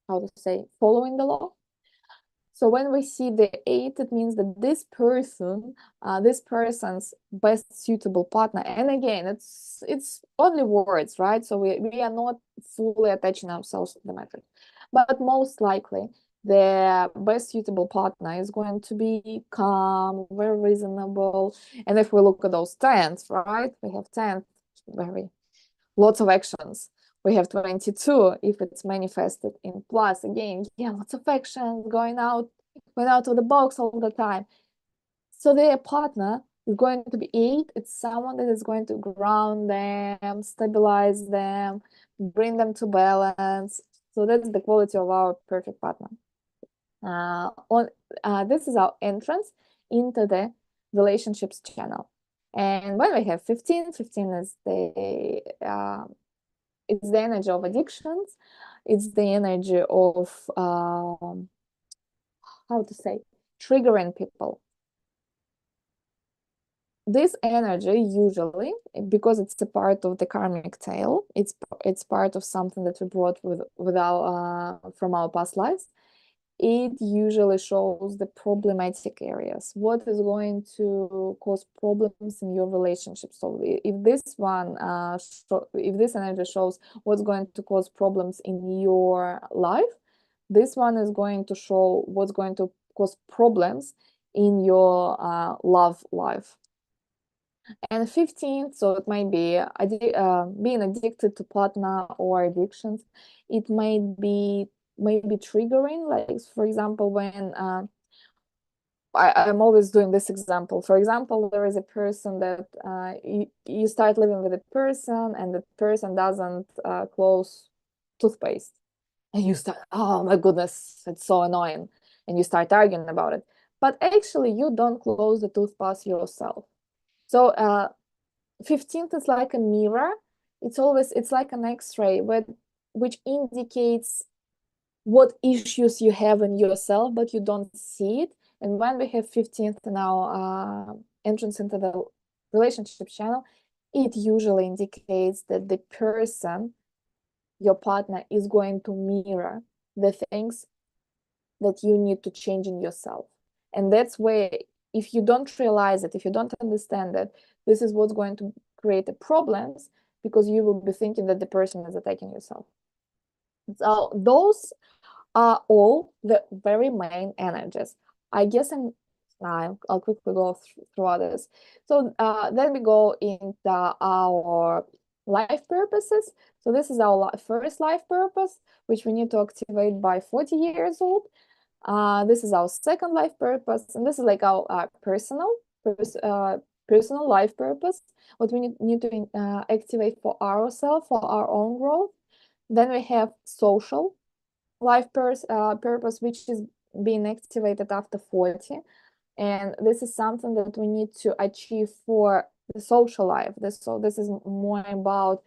How to say, following the law. So when we see the 8, it means that this person's best suitable partner. And again, it's only words, right? So we are not fully attaching ourselves to the metric, but most likely the best suitable partner is going to be calm, very reasonable. And if we look at those 10s, right? We have 10, very lots of actions. We have 22 if it's manifested in plus. Again, yeah, lots of actions, going out of the box all the time. So their partner is going to be 8. It's someone that is going to ground them, stabilize them, bring them to balance. So that's the quality of our perfect partner. This is our entrance into the relationships channel. And when we have 15, 15 is it's the energy of addictions. It's the energy of how to say, triggering people. This energy usually, because it's a part of the karmic tale, it's part of something that we brought with our from our past lives. It usually shows the problematic areas. What is going to cause problems in your relationship? So if this one, if this energy shows what's going to cause problems in your life, this one is going to show what's going to cause problems in your love life. And 15th, so it might be being addicted to partner or addictions. It might be triggering, like for example, when I'm always doing this example. For example, there is a person that you start living with a person, and the person doesn't close toothpaste, and you start, oh my goodness, it's so annoying, and you start arguing about it. But actually, you don't close the toothpaste yourself. So 15th is like a mirror. it's like an X-ray, which indicates what issues you have in yourself, but you don't see it. And when we have 15th now entrance into the relationship channel, it usually indicates that the person, your partner, is going to mirror the things that you need to change in yourself. And that's where, if you don't realize it, if you don't understand that, this is what's going to create the problems, because you will be thinking that the person is attacking yourself. So those are all the very main energies. I guess I'll quickly go through others. So then we go into our life purposes. So this is our first life purpose, which we need to activate by 40 years old. This is our second life purpose, and this is like our personal life purpose, what we need to activate for ourselves, for our own growth. Then we have social life purpose, which is being activated after 40. And this is something that we need to achieve for the social life. So this is more about,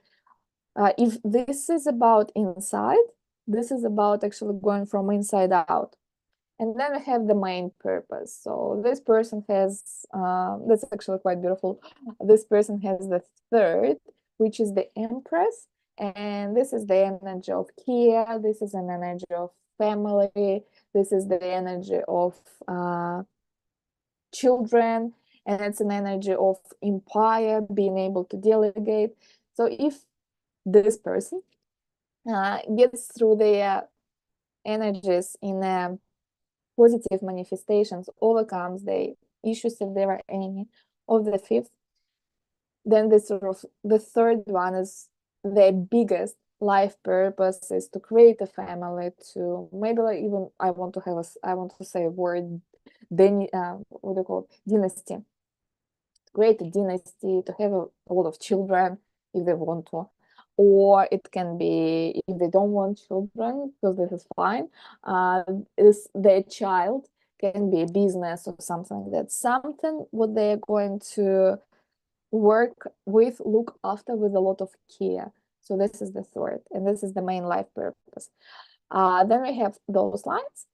if this is about inside, this is about actually going from inside out. And then we have the main purpose. So this person has, that's actually quite beautiful. This person has the third, which is the Empress. And this is the energy of care. This is an energy of family. This is the energy of children. And it's an energy of empire, being able to delegate. So if this person gets through their energies in a positive manifestations, overcomes the issues if there are any of the fifth, then this sort of the third one is the biggest life purpose, is to create a family, to maybe like even I want to say a word, then what do you call it, dynasty, create a dynasty, to have a lot of children if they want to. Or it can be, if they don't want children, because this is fine, is their child can be a business or something like that, something what they're going to work with, look after with a lot of care. So this is the third, and this is the main life purpose. Then we have those lines.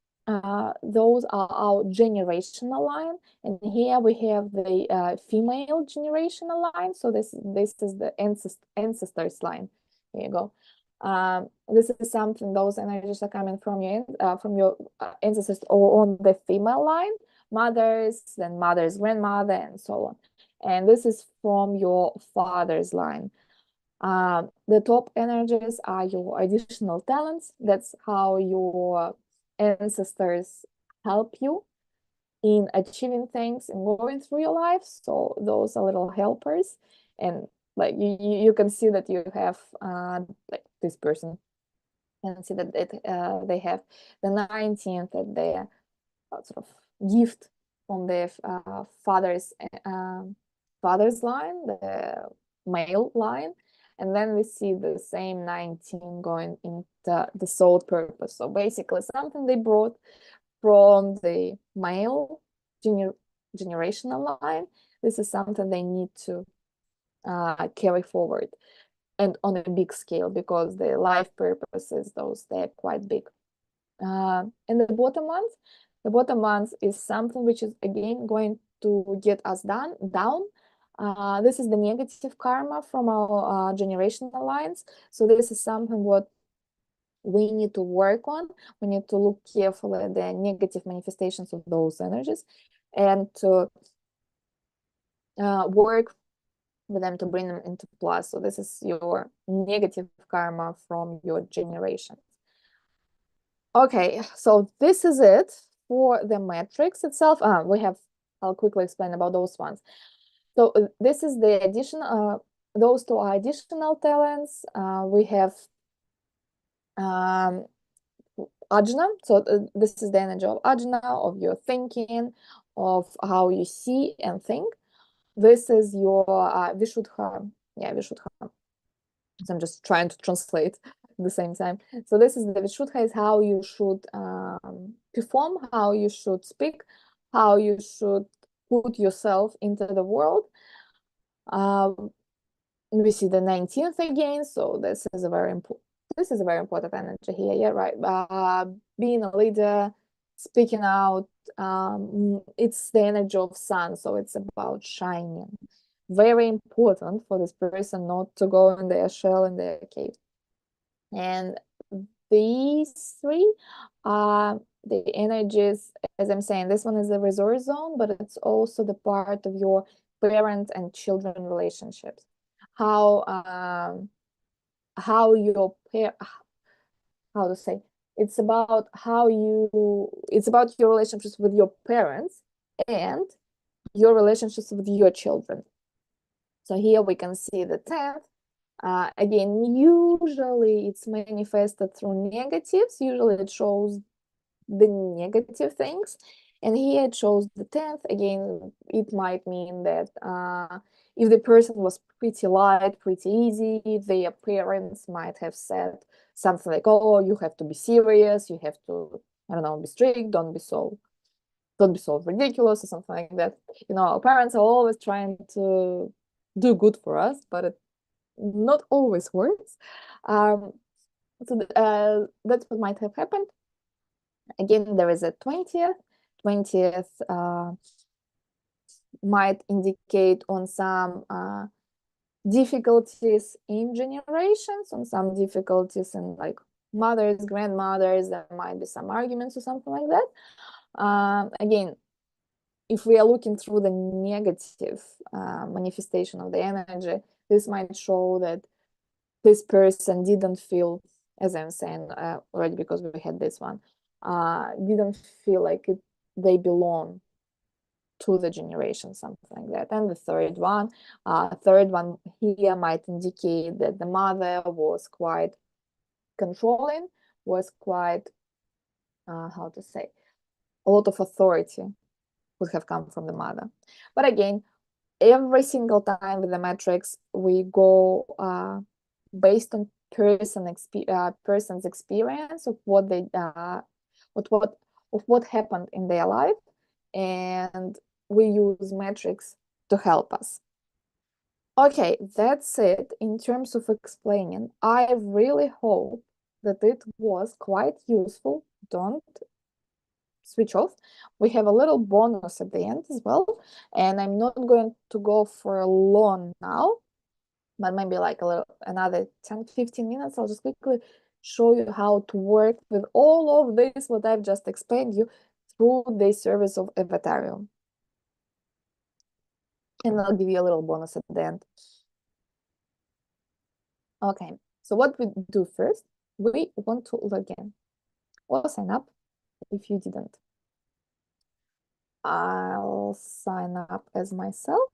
Those are our generational line, and here we have the female generational line. So this is the ancestors line. Here you go. This is something, those energies are coming from your ancestors, or on the female line, mothers, then mother's grandmother, and so on. And this is from your father's line. The top energies are your additional talents. That's how your ancestors help you in achieving things and going through your life. So those are little helpers. And like you can see that you have like this person, and see that they have the 19th, that they sort of gift from their father's line, the male line. And then we see the same 19 going into the soul purpose. So basically something they brought from the male generational line. This is something they need to carry forward, and on a big scale, because the life purposes, they're quite big. And the bottom ones is something which is again going to get us down. This is the negative karma from our generational lines. So this is something what we need to work on. We need to look carefully at the negative manifestations of those energies, and to work with them to bring them into plus. So this is your negative karma from your generation. Okay, so this is it for the matrix itself. I'll quickly explain about those ones. So this is the addition, those two are additional talents. We have Ajna. So this is the energy of Ajna, of your thinking, of how you see and think. This is your Vishuddha. Yeah, Vishuddha. So I'm just trying to translate at the same time. So this is the Vishuddha, is how you should perform, how you should speak, how you should put yourself into the world. we see the 19th again, so this is a very important energy here. Yeah, right. Being a leader, speaking out, it's the energy of sun, so it's about shining. Very important for this person not to go in their shell, in their cave. And these three are the energies, as I'm saying, this one is the resource zone, but it's also the part of your parent and children relationships. How your how to say, it's about it's about your relationships with your parents and your relationships with your children. So here we can see the 10th. Again, usually it's manifested through negatives. Usually it shows the negative things. And here it shows the 10th. Again, it might mean that if the person was pretty light, pretty easy, their parents might have said something like, oh, you have to be serious, you have to, I don't know, be strict, don't be so ridiculous or something like that. Our parents are always trying to do good for us, but it not always works. So that's what might have happened. Again, there is a 20th. 20th might indicate on some difficulties in generations, on some difficulties in like mothers, grandmothers. There might be some arguments or something like that. Again, if we are looking through the negative manifestation of the energy, this might show that this person didn't feel, as I'm saying already, because we had this one, didn't feel like they belong to the generation, something like that. And the third one here might indicate that the mother was quite controlling, was quite, how to say, a lot of authority would have come from the mother. But again, every single time with the metrics, we go based on person's experience of what they what happened in their life, and we use metrics to help us. Okay, that's it in terms of explaining. I really hope that it was quite useful. Don't switch off. We have a little bonus at the end as well, and I'm not going to go for long now, but maybe like another 10-15 minutes. I'll just quickly show you how to work with all of this, what I've just explained you, through the service of Avatarium. And I'll give you a little bonus at the end. Okay, so what we do first, we want to log in or sign up if you didn't. I'll sign up as myself,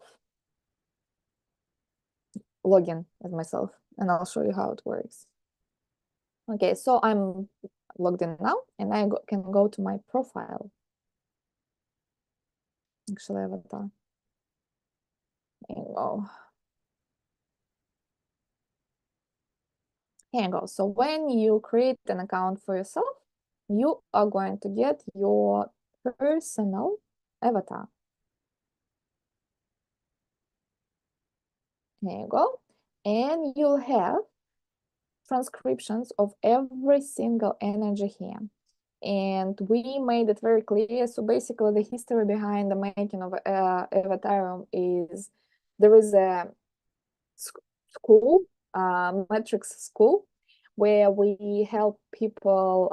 log in as myself, and I'll show you how it works. Okay, so I'm logged in now, and I can go to my profile. Actually, avatar. There you go. Here you go. So when you create an account for yourself, you are going to get your personal avatar. Here you go. And you'll have transcriptions of every single energy here. And we made it very clear. So basically the history behind the making of Avatarium is there is a school, metrics school, where we help people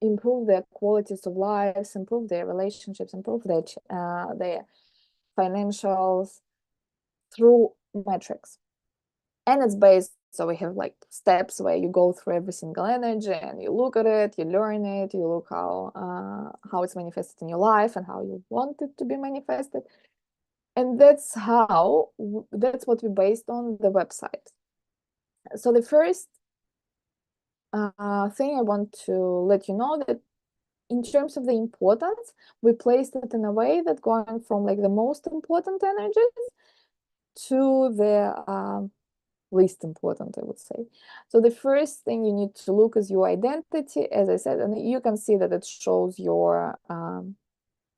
improve their qualities of lives, improve their relationships, improve their financials through metrics. And it's based, so we have like steps where you go through every single energy and you look at it, you learn it, you look how it's manifested in your life and how you want it to be manifested. And that's what we based on the website. So the first thing I want to let you know that in terms of the importance, we placed it in a way that going from like the most important energies to the least important, I would say. So the first thing you need to look is your identity, as I said, and you can see that it shows your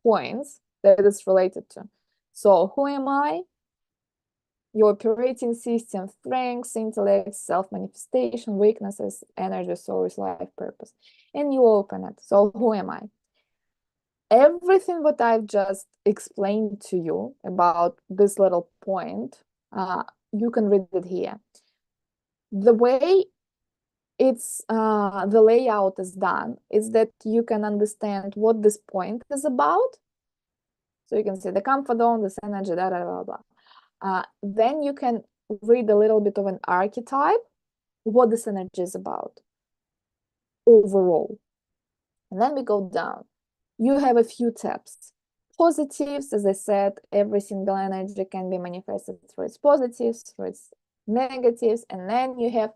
points that it's related to. So who am I? your operating system, strengths, intellect, self-manifestation, weaknesses, energy source, life purpose. And you open it. So who am I? Everything what I've just explained to you about this little point, you can read it here. The way the layout is done is that you can understand what this point is about. So you can see the comfort zone, this energy, da da blah blah. Then you can read a little bit of an archetype, what this energy is about overall. And then we go down. You have a few tabs. Positives, as I said, every single energy can be manifested through its positives, through its negatives, and then you have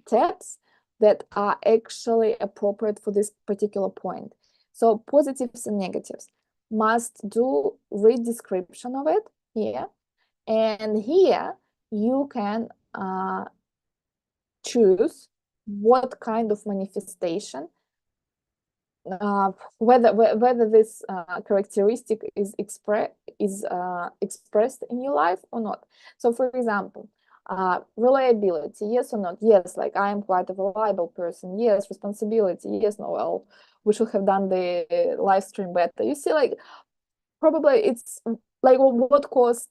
tabs that are actually appropriate for this particular point. So positives and negatives must do read description of it here, and here you can choose what kind of manifestation, whether this characteristic is expressed in your life or not. So, for example, reliability, yes or not? Yes, like I am quite a reliable person. Yes, responsibility. Yes, no, well, we should have done the live stream better. You see, like probably it's like what caused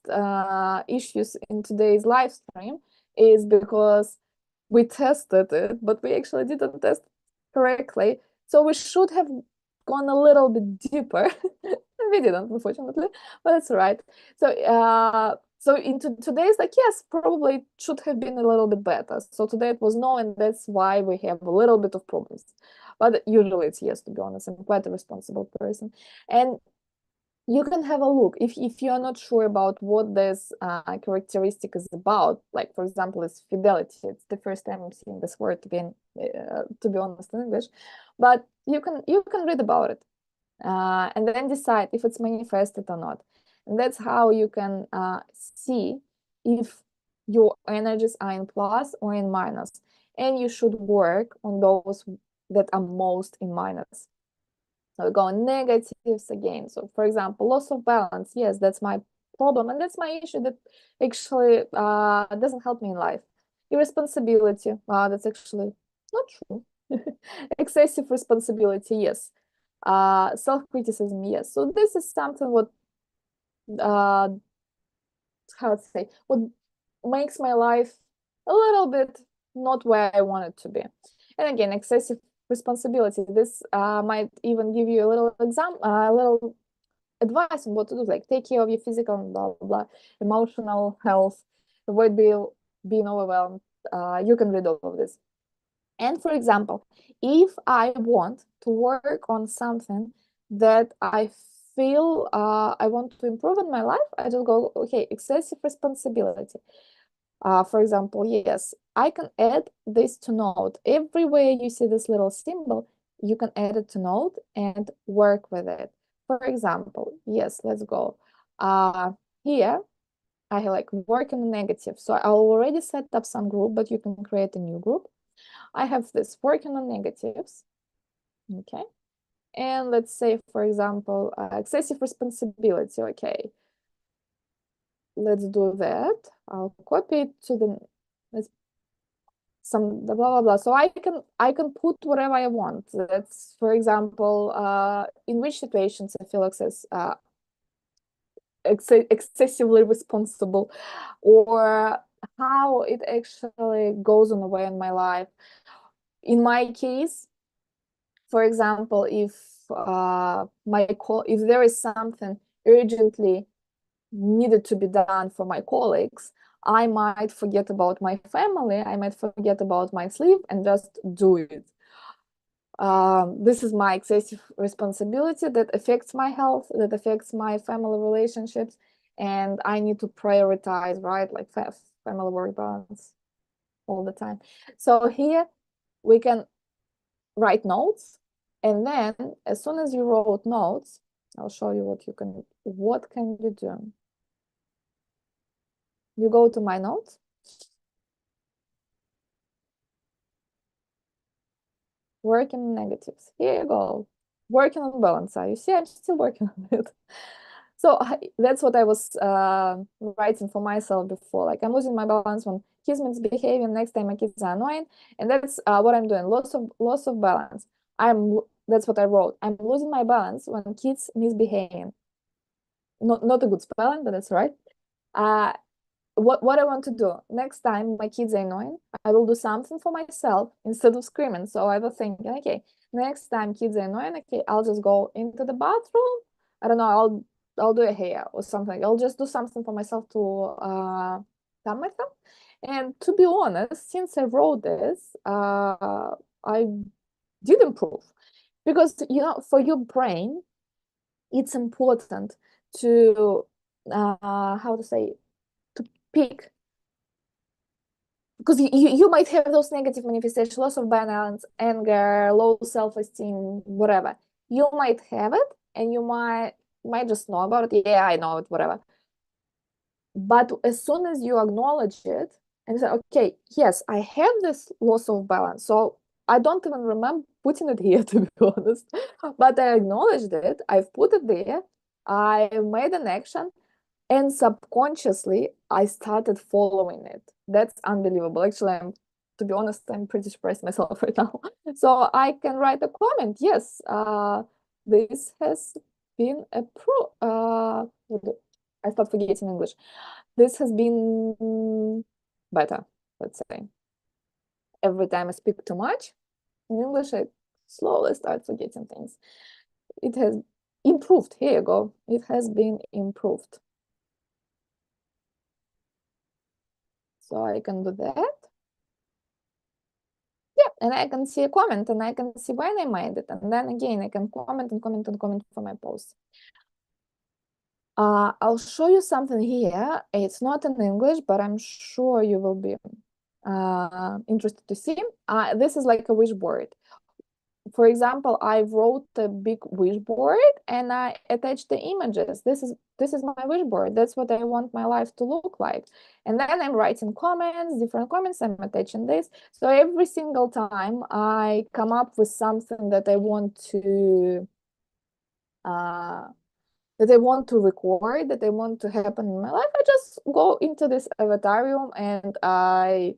issues in today's live stream is because we tested it, but we actually didn't test correctly. So we should have gone a little bit deeper. We didn't, unfortunately, but that's all right. So into today's, like, yes, probably it should have been a little bit better. So today it was no, and that's why we have a little bit of problems. But usually it's yes, to be honest. I'm quite a responsible person. And you can have a look if you're not sure about what this characteristic is about. Like, for example, it's fidelity. It's the first time I'm seeing this word to be honest, in English, but you can read about it and then decide if it's manifested or not. And that's how you can see if your energies are in plus or in minus, and you should work on those that are most in minus. So we go negatives again. So for example, loss of balance. Yes, that's my problem, and that's my issue that actually doesn't help me in life. Irresponsibility. That's actually not true. Excessive responsibility. Yes. Self-criticism. Yes. So this is something what uh, how to say, what makes my life a little bit not where I want it to be. And again, excessive responsibility. This might even give you a little a little advice on what to do, like take care of your physical and blah blah blah, emotional health, avoid being overwhelmed. You can read all of this. And for example, if I want to work on something that I feel I want to improve in my life, I just go, okay, excessive responsibility. For example, yes, I can add this to note. Everywhere you see this little symbol, you can add it to note and work with it. For example, yes, let's go. Here, I have like working on negative. So I already set up some group, but you can create a new group. I have this working on negatives. Okay. And let's say, for example, excessive responsibility. Okay. Let's do that. I'll copy it to let's some blah blah blah. So I can put whatever I want. That's, for example, in which situations I feel excessively responsible, or how it actually goes on the way in my life. In my case, for example, if if there is something urgently needed to be done for my colleagues, I might forget about my family, I might forget about my sleep and just do it. This is my excessive responsibility that affects my health, that affects my family relationships, and I need to prioritize, right? Like family work balance all the time. So here we can write notes, and then as soon as you wrote notes, I'll show you what can you do. You go to my notes, working on negatives. Here you go. Working on balance. You see, I'm still working on it. So that's what I was writing for myself before. Like, I'm losing my balance when kids misbehaving. Next time my kids are annoying, and that's what I'm doing. Loss of balance. That's what I wrote. I'm losing my balance when kids misbehaving. Not a good spelling, but that's right. Uh, what I want to do next time my kids are annoying, I will do something for myself instead of screaming. So I was thinking, okay, next time kids are annoying, okay, I'll just go into the bathroom. I don't know, I'll do a hair or something. I'll just do something for myself to calm myself. And to be honest, since I wrote this, I did improve because for your brain, it's important to how to say, to pick, because you might have those negative manifestations, loss of balance, anger, low self-esteem, whatever. You might have it, and you might just know about it. Yeah, I know it, whatever. But as soon as you acknowledge it and say, okay, yes, I have this loss of balance, so I don't even remember putting it here, to be honest, but I acknowledged it, I've put it there, I made an action, and subconsciously I started following it. That's unbelievable. Actually, to be honest, I'm pretty surprised myself right now. So I can write a comment. Yes, this has been a I start forgetting English. This has been better, let's say. Every time I speak too much in English, I slowly start forgetting things. It has improved. Here you go. It has been improved. So I can do that. Yeah, and I can see a comment, and I can see when I made it. And then again, I can comment and comment and comment for my post. I'll show you something here. It's not in English, but I'm sure you will be interested to see. This is like a wish board. For example, I wrote a big wish board and I attached the images. This is my wish board. That's what I want my life to look like. And then I'm writing comments, different comments. I'm attaching this. So every single time I come up with something that I want to record, that I want to happen in my life, I just go into this Avatarium and I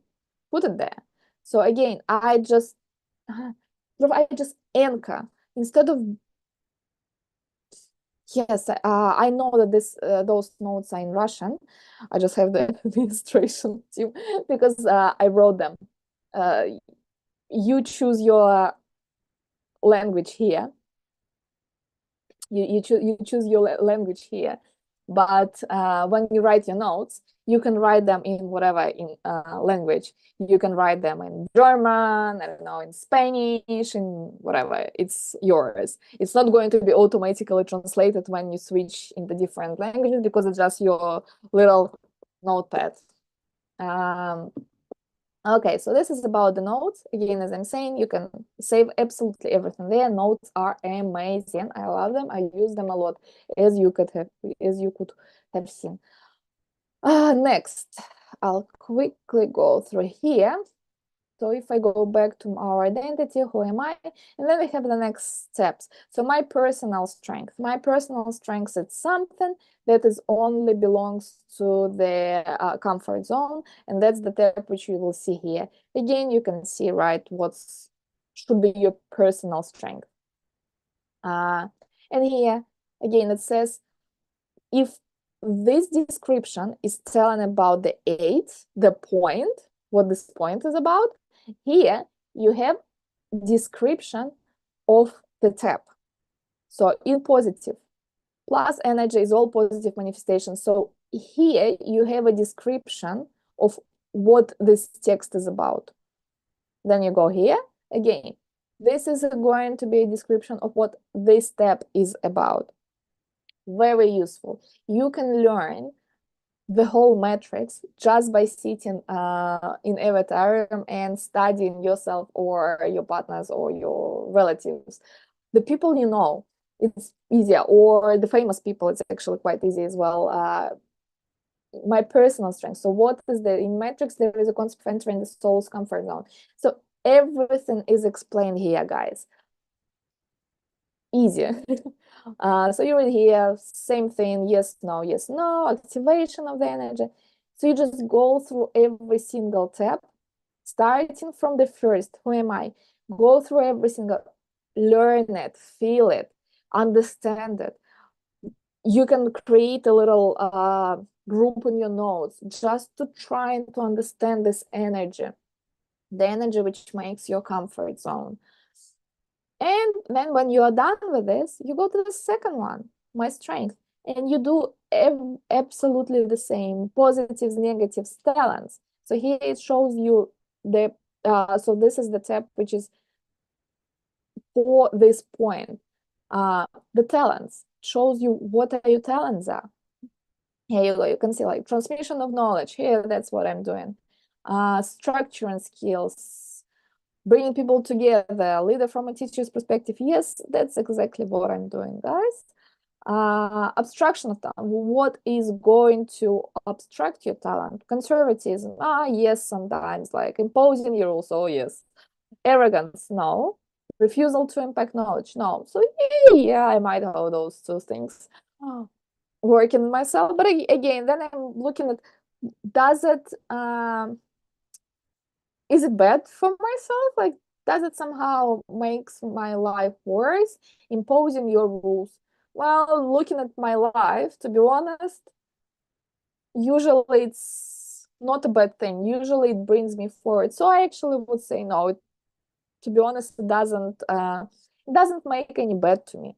put it there. So again, I just anchor instead of, yes, I know that those notes are in Russian. I just have the administration team because I wrote them. You choose your language here. You choose your language here, but when you write your notes, you can write them in whatever in language. You can write them in German, I don't know, in Spanish, in whatever. It's yours. It's not going to be automatically translated when you switch into different languages because it's just your little notepad. Okay, so this is about the notes. Again, as I'm saying, you can save absolutely everything there. Notes are amazing. I love them. I use them a lot, as you could have seen. Next, I'll quickly go through here. So if I go back to our identity, who am I? And then we have the next steps. So my personal strength. My personal strength is something that is only belongs to the comfort zone. And that's the tab which you will see here. Again, you can see, right, what's should be your personal strength. And here, again, it says, if this description is telling about the eight, the point, what this point is about, here you have description of the tab. So in positive, plus energy is all positive manifestations. So here you have a description of what this text is about. Then you go here again. This is going to be a description of what this tab is about. Very useful. You can learn the whole matrix just by sitting in Avatarium and studying yourself or your partners or your relatives. The people you know, it's easier, or the famous people, it's actually quite easy as well. My personal strength. So what is in matrix? There is a concept of entering the soul's comfort zone. So everything is explained here, guys. Easier. So you read here, same thing, yes, no, activation of the energy. So you just go through every single tab, starting from the first, who am I? Go through every single, learn it, feel it, understand it. You can create a little group in your notes just to try to understand this energy, the energy which makes your comfort zone. And then when you are done with this, you go to the second one, my strength, and you do absolutely the same, positives, negatives, talents. So here it shows you the, so this is the tab which is for this point. The talents shows you what are your talents are. Here you go, you can see like transmission of knowledge. Here, that's what I'm doing. Structure and skills, bringing people together, leader from a teacher's perspective. Yes, that's exactly what I'm doing, guys. Abstraction of talent. What is going to abstract your talent? Conservatism. Yes, sometimes like imposing your rules. Oh, yes. Arrogance. No. Refusal to impact knowledge. No. So yeah, I might have those two things working myself. But again, then I'm looking at, does it is it bad for myself? Like, does it somehow makes my life worse? Imposing your rules. Well, looking at my life, to be honest, usually it's not a bad thing. Usually it brings me forward. So I actually would say no. To be honest, it doesn't make any bad to me.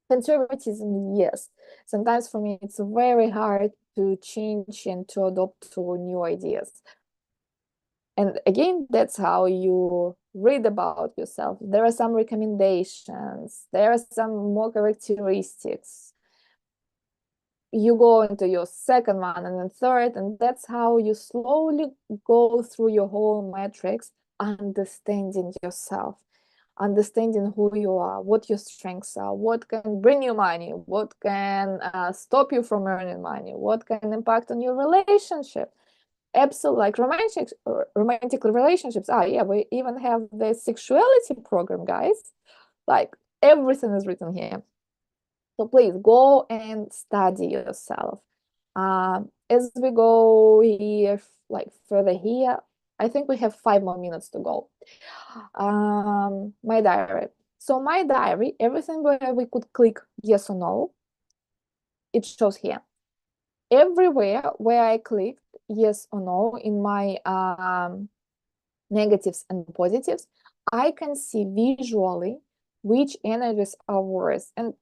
Conservatism, yes. Sometimes for me, it's very hard to change and to adopt to new ideas. And again, that's how you read about yourself. There are some recommendations, there are some more characteristics. You go into your second one and then third, and that's how you slowly go through your whole matrix, understanding yourself, understanding who you are, what your strengths are, what can bring you money, what can stop you from earning money, what can impact on your relationship. Absolutely, like romantic relationships. Yeah, we even have the sexuality program, guys. Like everything is written here. So please go and study yourself. As we go here, like further here, I think we have 5 more minutes to go. My diary. So my diary, everything where we could click yes or no, it shows here. Everywhere where I clicked yes or no in my negatives and positives, I can see visually which energies are worse. And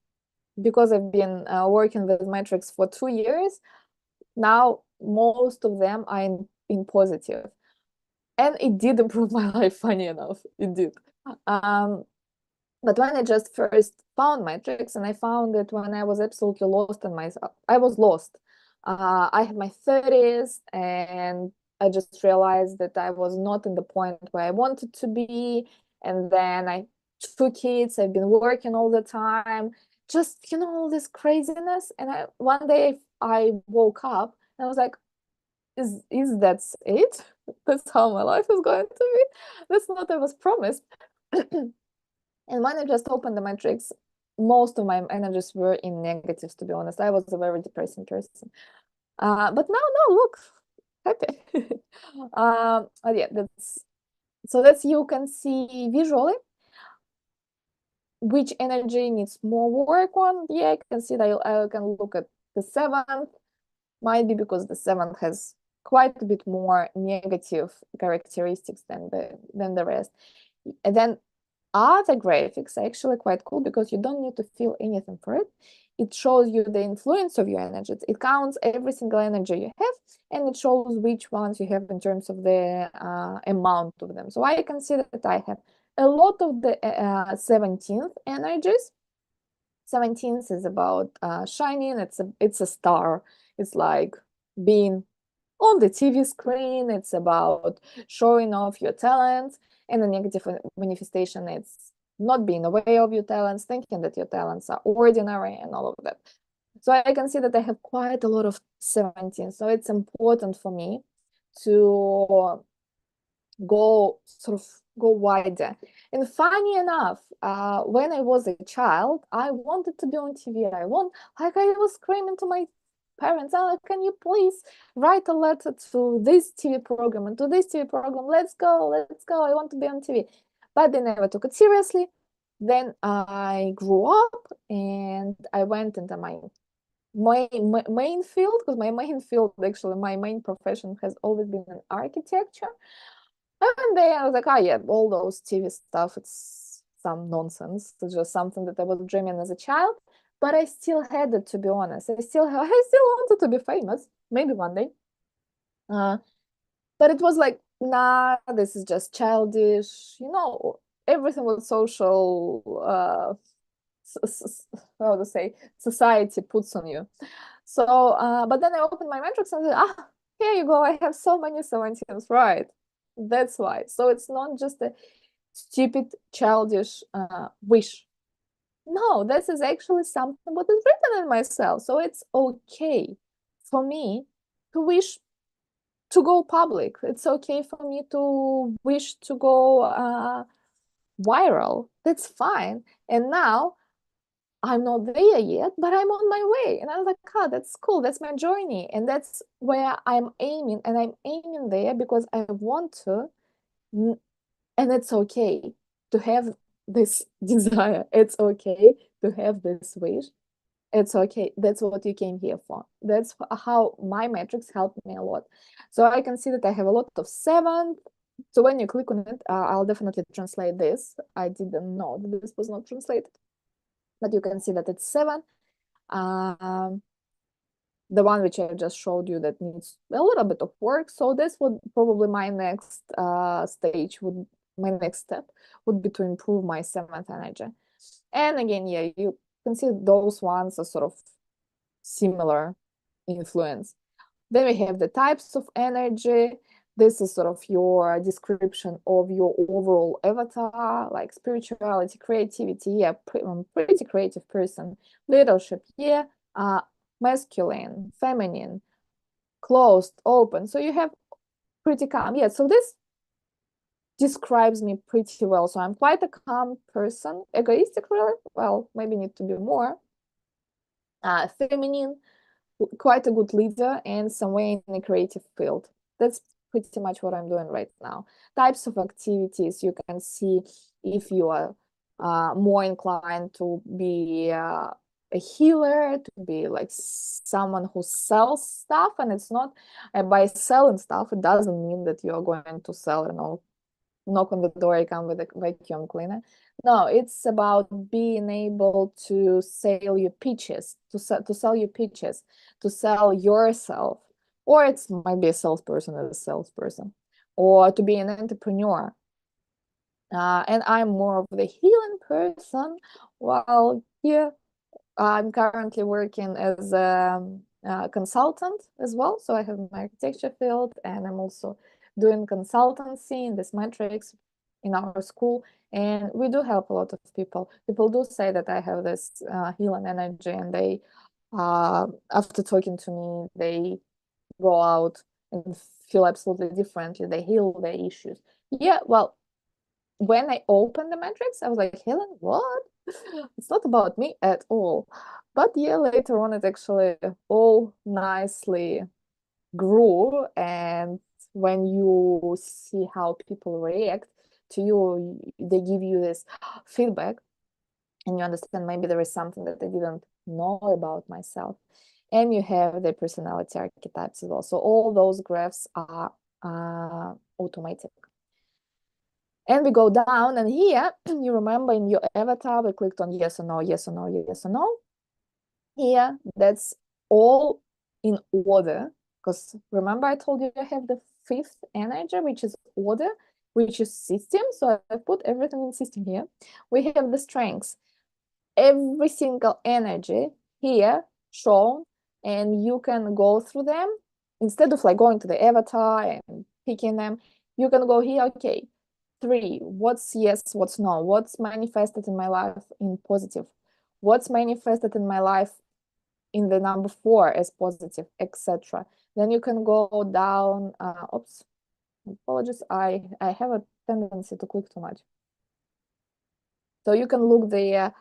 because I've been working with metrics for 2 years, now most of them are in positive. And it did improve my life, funny enough, it did. But when I just first found metrics, and I found it when I was absolutely lost in myself, I was lost. I had my 30s, and I just realized that I was not in the point where I wanted to be. And then I 2 kids, I've been working all the time, just all this craziness. And one day I woke up and I was like, is that it? That's how my life is going to be? That's not what I was promised. And when I just opened the matrix, most of my energies were in negatives, to be honest. I was a very depressing person. But now, no, look, happy. Yeah, that's you can see visually which energy needs more work on. Yeah, I can see that I can look at the seventh. Might be because the seventh has quite a bit more negative characteristics than the rest. And then other graphics are actually quite cool because you don't need to feel anything for it. It shows you the influence of your energies. It counts every single energy you have, and it shows which ones you have in terms of the amount of them. So I can see that I have a lot of the 17th energies. 17th is about shining. It's a star. It's like being on the TV screen. It's about showing off your talents. And the negative manifestation, it's not being aware of your talents, thinking that your talents are ordinary and all of that. So I can see that I have quite a lot of 17. So it's important for me to go wider. And funny enough, when I was a child, I wanted to be on TV. I was screaming to my parents, oh, can you please write a letter to this TV program and to this TV program? Let's go, I want to be on TV. But they never took it seriously. Then I grew up and I went into my main field, because my main field, actually, my main profession has always been in architecture. And then I was like, oh yeah, all those TV stuff, it's some nonsense. It's just something that I was dreaming as a child. But I still had it, to be honest. I still wanted to be famous, maybe one day. But it was like, nah, this is just childish. Everything with social, how to say, society puts on you. So, but then I opened my metrics and said, here you go. I have so many 17s, right? That's why. So it's not just a stupid, childish wish. No, this is actually something what is written in myself. So it's okay for me to wish to go public. It's okay for me to wish to go viral. That's fine. And now I'm not there yet, but I'm on my way. And I was like, that's cool. That's my journey. And that's where I'm aiming. And I'm aiming there because I want to. And it's okay to have this desire. It's okay to have this wish. It's okay. That's what you came here for. That's how my metrics helped me a lot. So I can see that I have a lot of 7. So when you click on it, I'll definitely translate this. I didn't know that this was not translated, but you can see that it's 7. The one which I just showed you that needs a little bit of work. So this would probably my next my next step would be to improve my 7th energy. And again, yeah, you can see those ones are sort of similar influence. Then we have the types of energy. This is sort of your description of your overall avatar, like spirituality, creativity. Yeah, pretty creative person. Leadership, yeah. Masculine, feminine, closed, open. So you have pretty calm. Yeah, so this describes me pretty well. So I'm quite a calm person. Egoistic, really? Well, maybe need to be more. Feminine, quite a good leader, and somewhere in the creative field. That's pretty much what I'm doing right now. Types of activities, you can see if you are more inclined to be a healer, to be like someone who sells stuff. And it's not by selling stuff, it doesn't mean that you're going to sell, knock on the door, I come with a vacuum cleaner. No, it's about being able to sell your pitches, to sell your pitches, to sell yourself. Or it might be a salesperson as a salesperson, or to be an entrepreneur. And I'm more of the healing person. Well, yeah, I'm currently working as a consultant as well. So I have my architecture field, and I'm also doing consultancy in this metrics in our school. And we do help a lot of people. People do say that I have this healing energy, and they, after talking to me, they go out and feel absolutely differently. They heal their issues. Yeah, well, when I opened the metrics, I was like, Helen, what? It's not about me at all. But yeah, later on, it actually all nicely grew. And when you see how people react to you, they give you this feedback, and you understand maybe there is something that I didn't know about myself. And you have the personality archetypes as well. So all those graphs are automatic. And we go down, and here, you remember in your avatar, we clicked on yes or no, yes or no, yes or no. Here, that's all in order, because remember I told you I have the 5th energy, which is order, which is system. So I put everything in system here. We have the strengths. Every single energy here shown, and you can go through them. Instead of like going to the avatar and picking them, you can go here, okay, 3, what's yes, what's no, what's manifested in my life in positive, what's manifested in my life in the number 4 as positive, etc. Then you can go down, oops, Apologies, I have a tendency to click too much. So you can look there,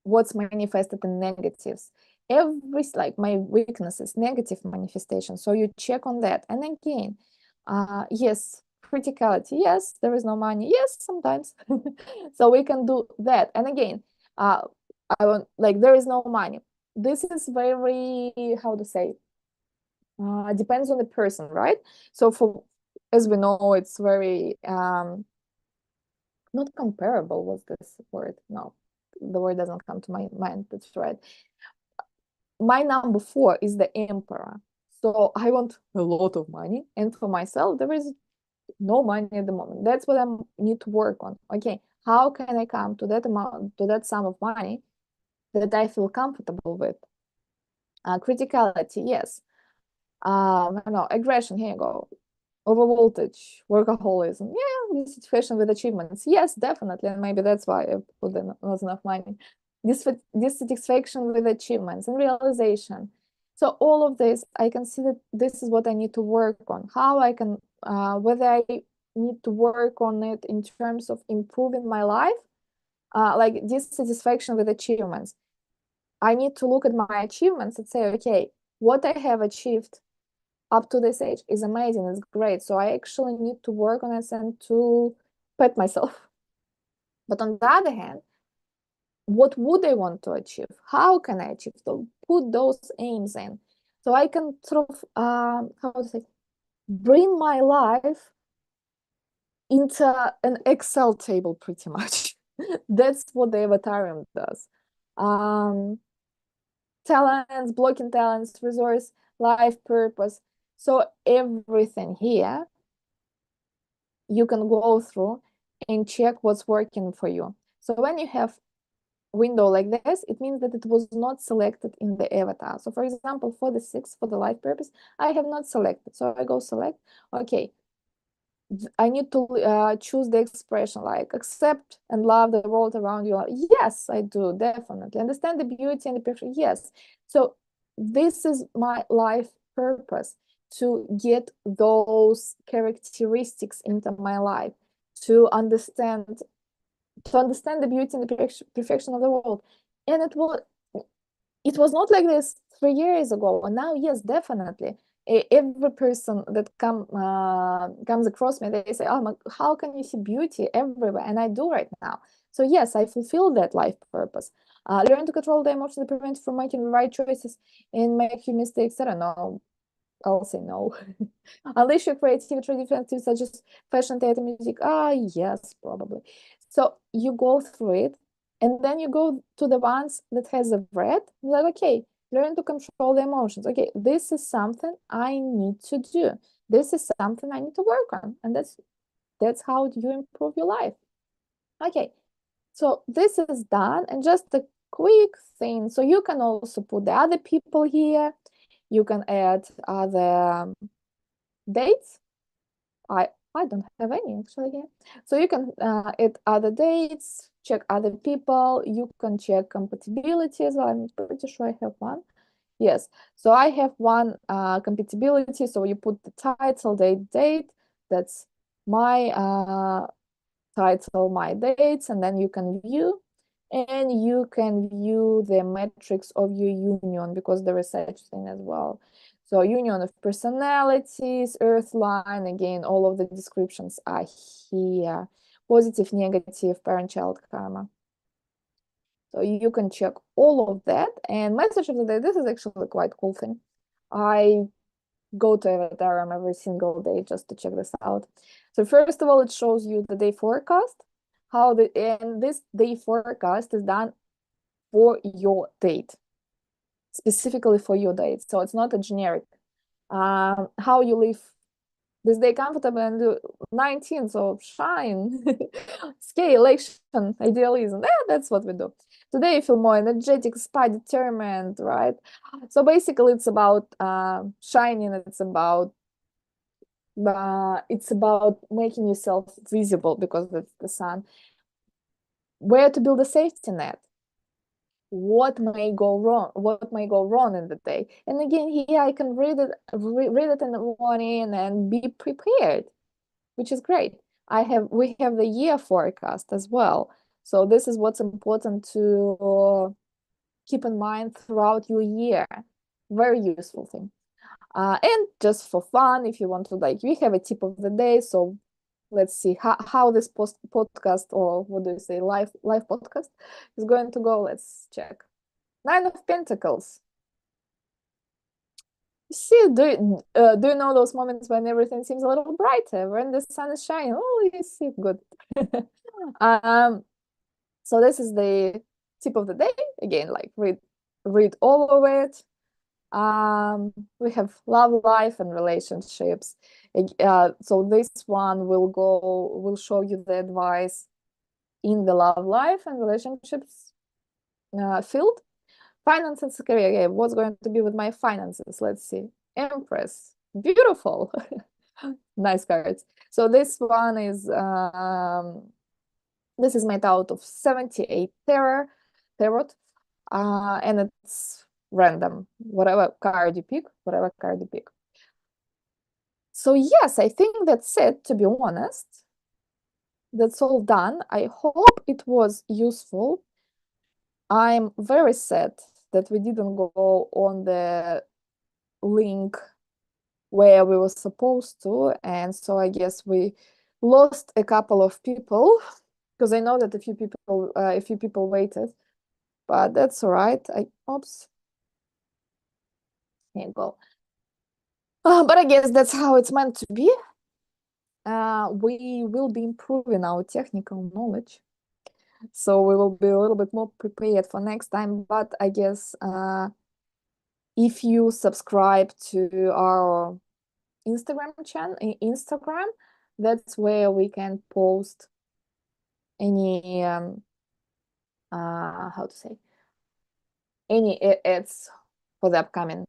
what's manifested in negatives. Every, like my weaknesses, negative manifestation. So you check on that. And again, yes, criticality. Yes, there is no money. Yes, sometimes. So we can do that. And again, I want, like, there is no money. This is very, how to say, depends on the person, right? So for, as we know, it's very not comparable was this word. No, the word doesn't come to my mind. That's right. My number 4 is the emperor. So I want a lot of money. And for myself, there is no money at the moment. That's what I need to work on. Okay, how can I come to that amount, to that sum of money that I feel comfortable with? Criticality, yes. No, aggression, here you go. Overvoltage, workaholism, yeah, dissatisfaction with achievements, yes, definitely, and maybe that's why I put in not enough money. Dissatisfaction with achievements and realization. So all of this, I can see that this is what I need to work on. How I can, whether I need to work on it in terms of improving my life, like dissatisfaction with achievements. I need to look at my achievements and say, okay, what I have achieved up to this age is amazing, it's great. So I actually need to work on it and to pet myself. But on the other hand, what would I want to achieve? How can I achieve? So put those aims in. So I can sort of, how to say, bring my life into an Excel table pretty much. That's what the Avatarium does. Talents, blocking talents, resource, life purpose. So everything here you can go through and check what's working for you. So when you have window like this, it means that it was not selected in the avatar. So for example, for the 6, for the life purpose, I have not selected. So I go select, okay, I need to choose the expression like accept and love the world around you. Yes, I do, definitely. Understand the beauty and the picture. Yes. So this is my life purpose, to get those characteristics into my life, to understand the beauty and the perfection of the world. And it was not like this 3 years ago. And now, yes, definitely. Every person that comes across me, they say, "Oh, how can you see beauty everywhere?" And I do right now. So yes, I fulfill that life purpose. Learn to control the emotions that prevent you from making the right choices and make your mistakes. I don't know. I'll say no. Unleash your creativity through different things such as fashion, theater, music. Yes, probably. So you go through it, and then you go to the ones that has a red. Like, okay, learn to control the emotions. Okay, this is something I need to do. This is something I need to work on, and that's how you improve your life. Okay, so this is done, and just a quick thing. So you can also put the other people here. You can add other dates. I don't have any actually here. So you can add other dates, check other people. You can check compatibilities. I'm pretty sure I have one. Yes. So I have one compatibility. So you put the title, date. That's my title, my dates, and then you can view. And you can view the metrics of your union, because there is such thing as well. So union of personalities, earth line, again, all of the descriptions are here. Positive, negative, parent-child karma. So you can check all of that. And message of the day, this is actually quite cool thing. I go to Avatarium every single day just to check this out. So first of all, it shows you the day forecast, and this day forecast is done for your date, specifically for your date. So it's not a generic. How you live this day comfortable and do 19, so shine, scale, action, idealism. That's what we do. Today you feel more energetic, inspired, determined, right? So basically it's about shining, it's about making yourself visible because that's the sun. Where to build a safety net? what may go wrong in the day. And again, here I can read it in the morning and be prepared, which is great. We have the year forecast as well. So this is what's important to keep in mind throughout your year. Very useful thing. And just for fun, if you want to, like, we have a tip of the day. So let's see how this podcast, or what do you say, live podcast is going to go. Let's check. Nine of Pentacles. See, do you know those moments when everything seems a little brighter, when the sun is shining? Oh, you see, good. So this is the tip of the day. Again, like read all of it. We have love life and relationships. So this one will show you the advice in the love life and relationships field. Finances and career. Okay, what's going to be with my finances? Let's see. Empress. Beautiful. Nice cards. So this one is this is made out of 78 tarot, and it's random. Whatever card you pick. So yes, I think that's it, to be honest. That's all done. I hope it was useful. I'm very sad that we didn't go on the link where we were supposed to, and so I guess we lost a couple of people, because I know that a few people waited, but that's all right. Oops, here you go. But I guess that's how it's meant to be. We will be improving our technical knowledge, so we will be a little bit more prepared for next time. But I guess if you subscribe to our Instagram, that's where we can post any how to say, any ads for the upcoming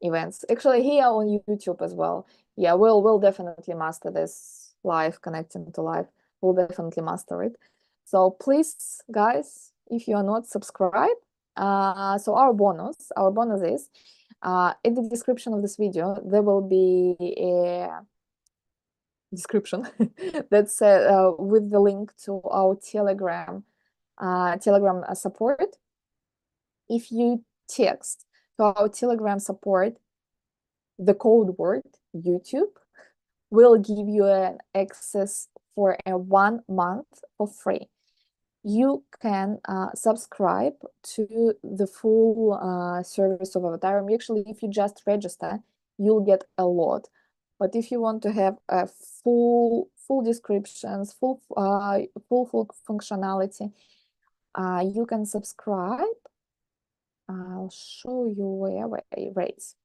events. Actually, here on YouTube as well. Yeah, we'll definitely master this live, connecting to live. We'll definitely master it. So please, guys, if you are not subscribed, so our bonus is in the description of this video, there will be a description that's with the link to our Telegram support. If you text to our Telegram support the code word YouTube, will give you an access for a 1 month for free. You can subscribe to the full service of Avatarium. Actually, if you just register, you'll get a lot. But if you want to have a full descriptions, full functionality, you can subscribe. I'll show you where rates.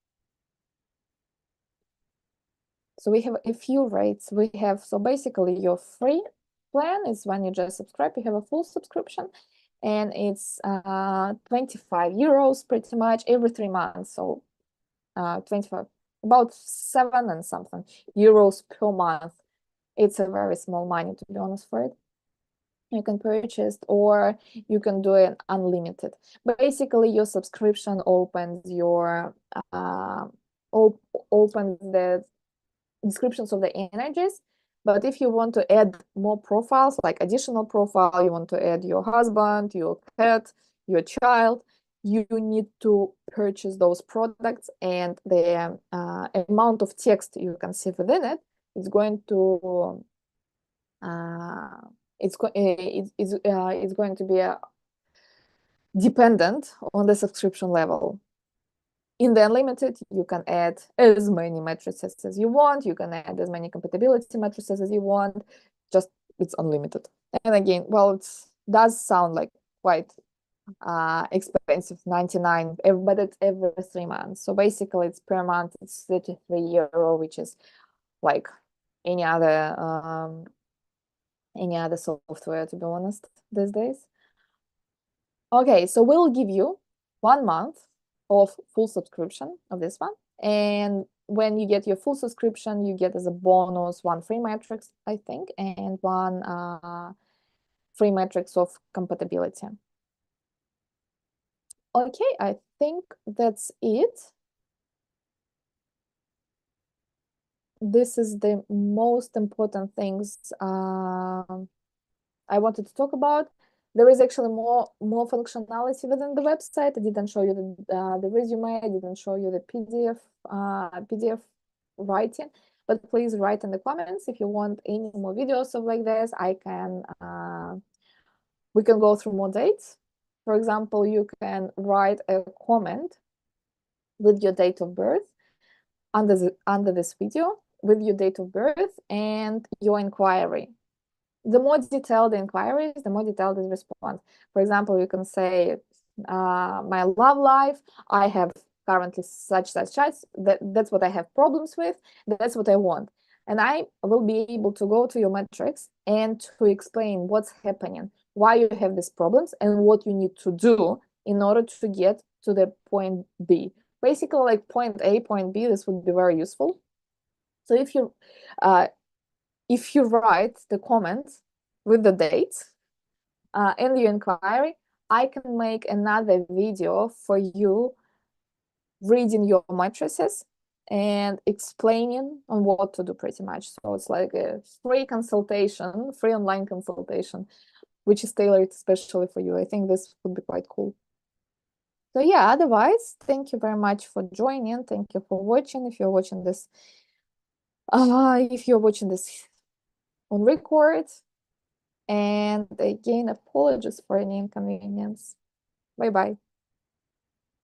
So we have a few rates. We have, so basically your free plan is when you just subscribe, you have a full subscription, and it's 25 euros pretty much every 3 months. So 25, about 7 and something euros per month. It's a very small money, to be honest, for it. You can purchase, or you can do it unlimited. Basically, your subscription opens your opens the descriptions of the energies. But if you want to add more profiles, like additional profile, you want to add your husband, your pet, your child, you need to purchase those products, and the amount of text you can see within it is going to it's going to be dependent on the subscription level. In the unlimited, you can add as many matrices as you want. You can add as many compatibility matrices as you want. Just, it's unlimited. And again, well, it does sound like quite expensive, 99, but it's every 3 months. So basically, it's per month, it's 33 euro, which is like any other software, to be honest, these days. Okay, so we'll give you 1 month of full subscription of this one, and when you get your full subscription, you get as a bonus 1 free matrix, I think, and 1 free matrix of compatibility. Okay, I think that's it. This is the most important things I wanted to talk about. There is actually more functionality within the website. I didn't show you the resume. I didn't show you the PDF writing. But please write in the comments if you want any more videos of like this. We can go through more dates. For example, you can write a comment with your date of birth under this video with your date of birth and your inquiry. The more detailed the inquiries, the more detailed the response. For example, you can say, my love life, I have currently such. That's what I have problems with. That's what I want. And I will be able to go to your metrics and to explain what's happening, why you have these problems, and what you need to do in order to get to the point B. Basically, like point A, point B, this would be very useful. So if you write the comments with the date and the inquiry, I can make another video for you reading your matrices and explaining on what to do pretty much. So it's like a free consultation, free online consultation, which is tailored especially for you. I think this would be quite cool. So yeah, otherwise, thank you very much for joining. Thank you for watching. If you're watching this on record. And again, apologies for any inconvenience. Bye bye.